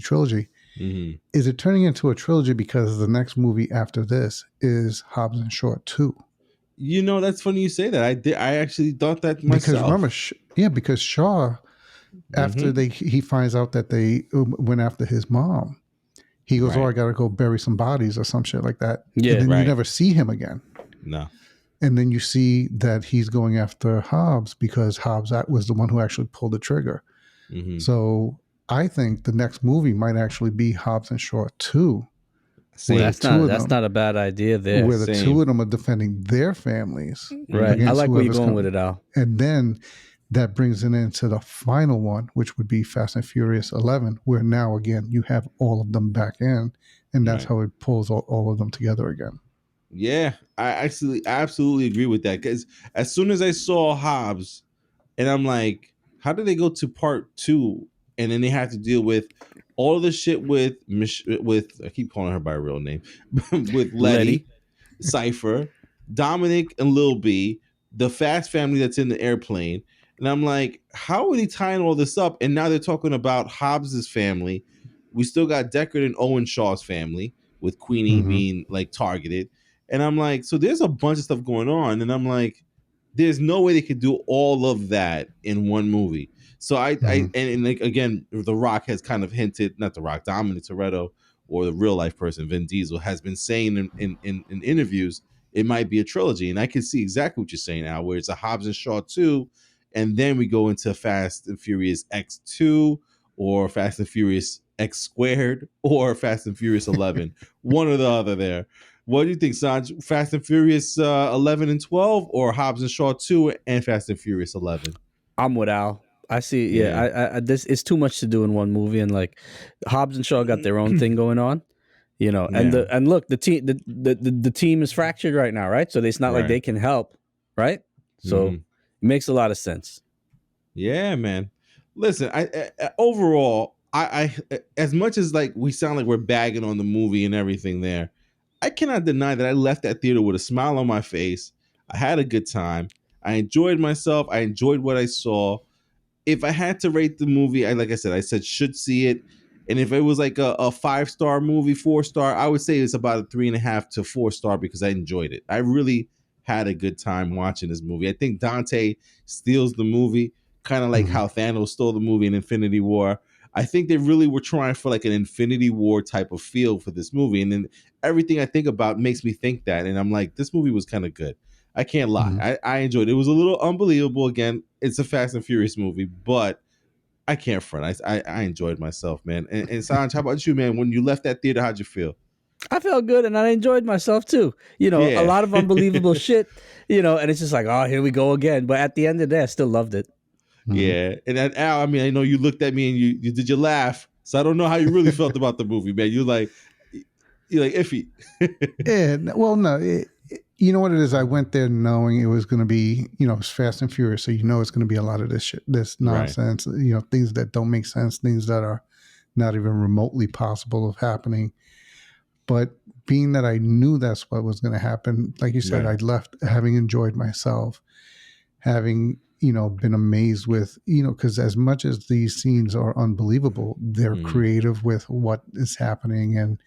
S1: mm-hmm.
S3: Is it turning into a trilogy because the next movie after this is Hobbs and Shaw 2?
S1: That's funny you say that. I actually thought that myself.
S3: Because remember, because Shaw, after he finds out that they went after his mom, he goes, oh, I got to go bury some bodies or some shit like that.
S2: Yeah,
S3: and then you never see him again.
S1: No.
S3: And then you see that he's going after Hobbs because Hobbs was the one who actually pulled the trigger.
S1: Mm-hmm.
S3: So I think the next movie might actually be Hobbs and Shaw 2, where the
S1: Same,
S3: two of
S2: that's
S3: them
S2: not a bad idea there.
S3: where the two
S1: same.
S3: of them are defending their families
S2: Right. I
S3: against
S2: like where you're
S3: whoever's
S2: going with
S3: coming.
S2: it, Al.
S3: And then that brings it into the final one, which would be Fast and Furious 11, where now again you have all of them back in, and that's
S1: Right.
S3: how it pulls all of them together again.
S1: Yeah, I actually absolutely agree with that because as soon as I saw Hobbs, and I'm like, how did they go to part two, and then they have to deal with all of the shit with I keep calling her by her real name, with Letty,
S2: Letty.
S1: Cypher, Dominic, and Lil B, the Fast family that's in the airplane. And I'm like, how are they tying all this up? And now they're talking about Hobbs's family. We still got Deckard and Owen Shaw's family, with Queenie
S3: Mm-hmm.
S1: being like targeted. And I'm like, so there's a bunch of stuff going on. And I'm like, there's no way they could do all of that in one movie. So
S3: Mm-hmm.
S1: and like again, The Rock has kind of hinted, not The Rock, Dominic Toretto, or the real life person, Vin Diesel, has been saying in interviews it might be a trilogy. And I can see exactly what you're saying now, where it's a Hobbs and Shaw 2, and then we go into Fast and Furious X2, or Fast and Furious X squared, or Fast and Furious 11. One or the other there. What do you think, Sanj? Fast and Furious 11 and 12, or Hobbs and Shaw 2 and Fast and Furious 11?
S2: I'm with Al. I see. Yeah,
S1: Yeah.
S2: this it's too much to do in one movie, and like Hobbs and Shaw got their own thing going on,
S1: Yeah.
S2: and look, the team is fractured right now, right? So it's not like
S1: Right.
S2: they can help, right? So
S1: Mhm.
S2: it makes a lot of sense.
S1: Yeah, man. Listen, I overall, I as much as like we sound like we're bagging on the movie and everything there, I cannot deny that I left that theater with a smile on my face. I had a good time. I enjoyed myself. I enjoyed what I saw. If I had to rate the movie, I said should see it. And if it was like a 5-star movie, 4-star, I would say it's about a 3.5 to 4-star because I enjoyed it. I really had a good time watching this movie. I think Dante steals the movie, kind of like
S3: Mm-hmm.
S1: how Thanos stole the movie in Infinity War. I think they really were trying for like an Infinity War type of feel for this movie. And then everything I think about makes me think that. And I'm like, this movie was kind of good. I can't lie.
S3: Mm-hmm.
S1: I enjoyed it. It was a little unbelievable. Again, it's a Fast and Furious movie, but I can't front. I enjoyed myself, man. And Sanj, how about you, man? When you left that theater, how'd you feel?
S2: I felt good and I enjoyed myself too. A
S1: Yeah.
S2: lot of unbelievable shit, and it's just like, oh, here we go again. But at the end of the day, I still loved it.
S3: Mm-hmm.
S1: Yeah. And then, Al, I mean, I know you looked at me and you did your laugh. So I don't know how you really felt about the movie, man. You're like iffy.
S3: Yeah, well, no, you know what it is. I went there knowing it was going to be, it's Fast and Furious, so it's going to be a lot of this shit, this
S1: Right.
S3: nonsense. Things that don't make sense, things that are not even remotely possible of happening. But being that I knew that's what was going to happen, like you said,
S1: Right.
S3: I left having enjoyed myself, having been amazed with because as much as these scenes are unbelievable, they're creative with what is happening, and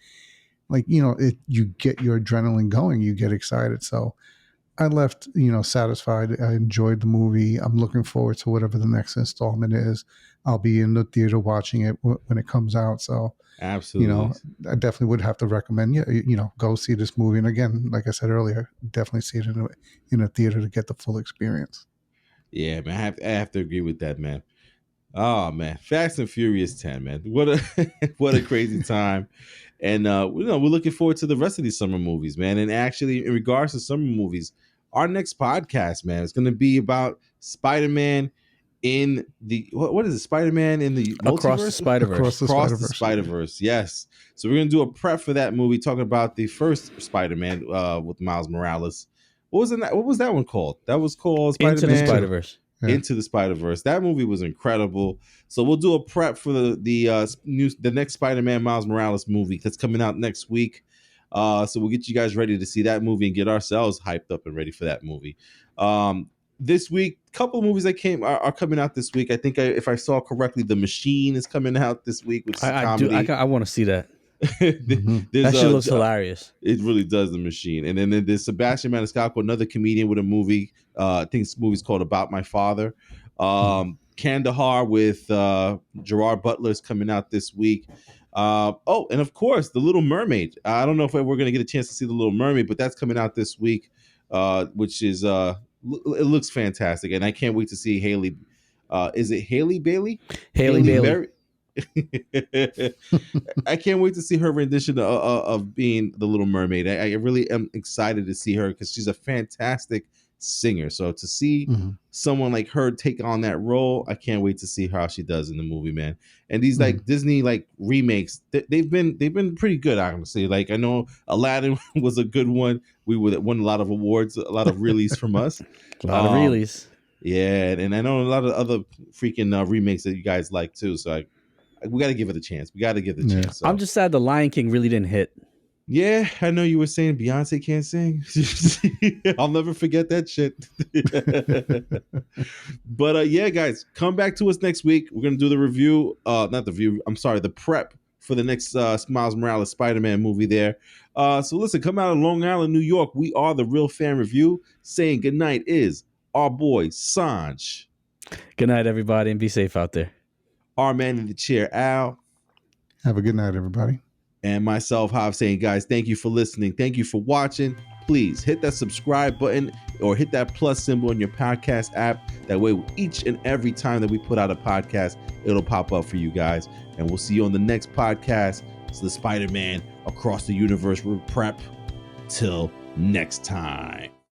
S3: like you get your adrenaline going, you get excited. So I left satisfied. I enjoyed the movie. I'm looking forward to whatever the next installment is. I'll be in the theater watching it when it comes out. So
S1: Absolutely.
S3: I definitely would have to recommend go see this movie. And again, like I said earlier, definitely see it in a theater to get the full experience.
S1: Yeah, man. I have to agree with that, man. Oh man, Fast and Furious 10, man. What a what a crazy time. And we're looking forward to the rest of these summer movies, man. And actually, in regards to summer movies, our next podcast, man, is going to be about Spider-Man in the what is it? Spider-Man in the
S2: Across the
S1: multiverse?
S2: Spider
S3: Across
S2: Verse.
S3: the
S1: Across
S3: Spider
S1: the
S3: Verse.
S1: Spider Verse, yes. So we're gonna do a prep for that movie, talking about the first Spider-Man with Miles Morales. What was that one called? That was called
S2: Into the
S1: Spider-Man
S2: Spider Verse.
S3: Yeah.
S1: Into the Spider-Verse. That movie was incredible. So we'll do a prep for the next Spider-Man Miles Morales movie that's coming out next week. So we'll get you guys ready to see that movie and get ourselves hyped up and ready for that movie. This week, a couple of movies that are coming out this week. I think if I saw correctly, The Machine is coming out this week, which is a comedy.
S2: I want to see that.
S1: There's
S2: That shit looks hilarious.
S1: It really does, The Machine. And then there's Sebastian Maniscalco, another comedian with a movie. I think this movie's called About My Father. Kandahar with Gerard Butler is coming out this week. And of course, The Little Mermaid. I don't know if we're going to get a chance to see The Little Mermaid, but that's coming out this week, which is it looks fantastic, and I can't wait to see Haley. Is it Haley Bailey?
S2: Haley Bailey.
S1: I can't wait to see her rendition of being the Little Mermaid. I really am excited to see her because she's a fantastic singer. So to see someone like her take on that role, I can't wait to see how she does in the movie, man. And these like Disney like remakes, they've been pretty good, honestly. Like I know Aladdin was a good one. We won a lot of awards, a lot of release from us.
S2: A lot of release.
S1: Yeah, and I know a lot of other freaking remakes that you guys like too. So we got to give it a chance. We got to give it a chance. So.
S2: I'm just sad the Lion King really didn't hit.
S1: Yeah, I know you were saying Beyonce can't sing. I'll never forget that shit. But yeah, guys, come back to us next week. We're gonna do the review. Not the review. I'm sorry, the prep for the next Miles Morales Spider-Man movie there. So listen, come out of Long Island, New York. We are the Real Fan Review. Saying goodnight is our boy Sanj.
S2: Good night, everybody, and be safe out there.
S1: Our man in the chair, Al.
S3: Have a good night, everybody.
S1: And myself, Hav, saying, guys, thank you for listening. Thank you for watching. Please hit that subscribe button or hit that plus symbol in your podcast app. That way, each and every time that we put out a podcast, it'll pop up for you guys. And we'll see you on the next podcast. It's the Spider-Man Across the Universe Prep. Till next time.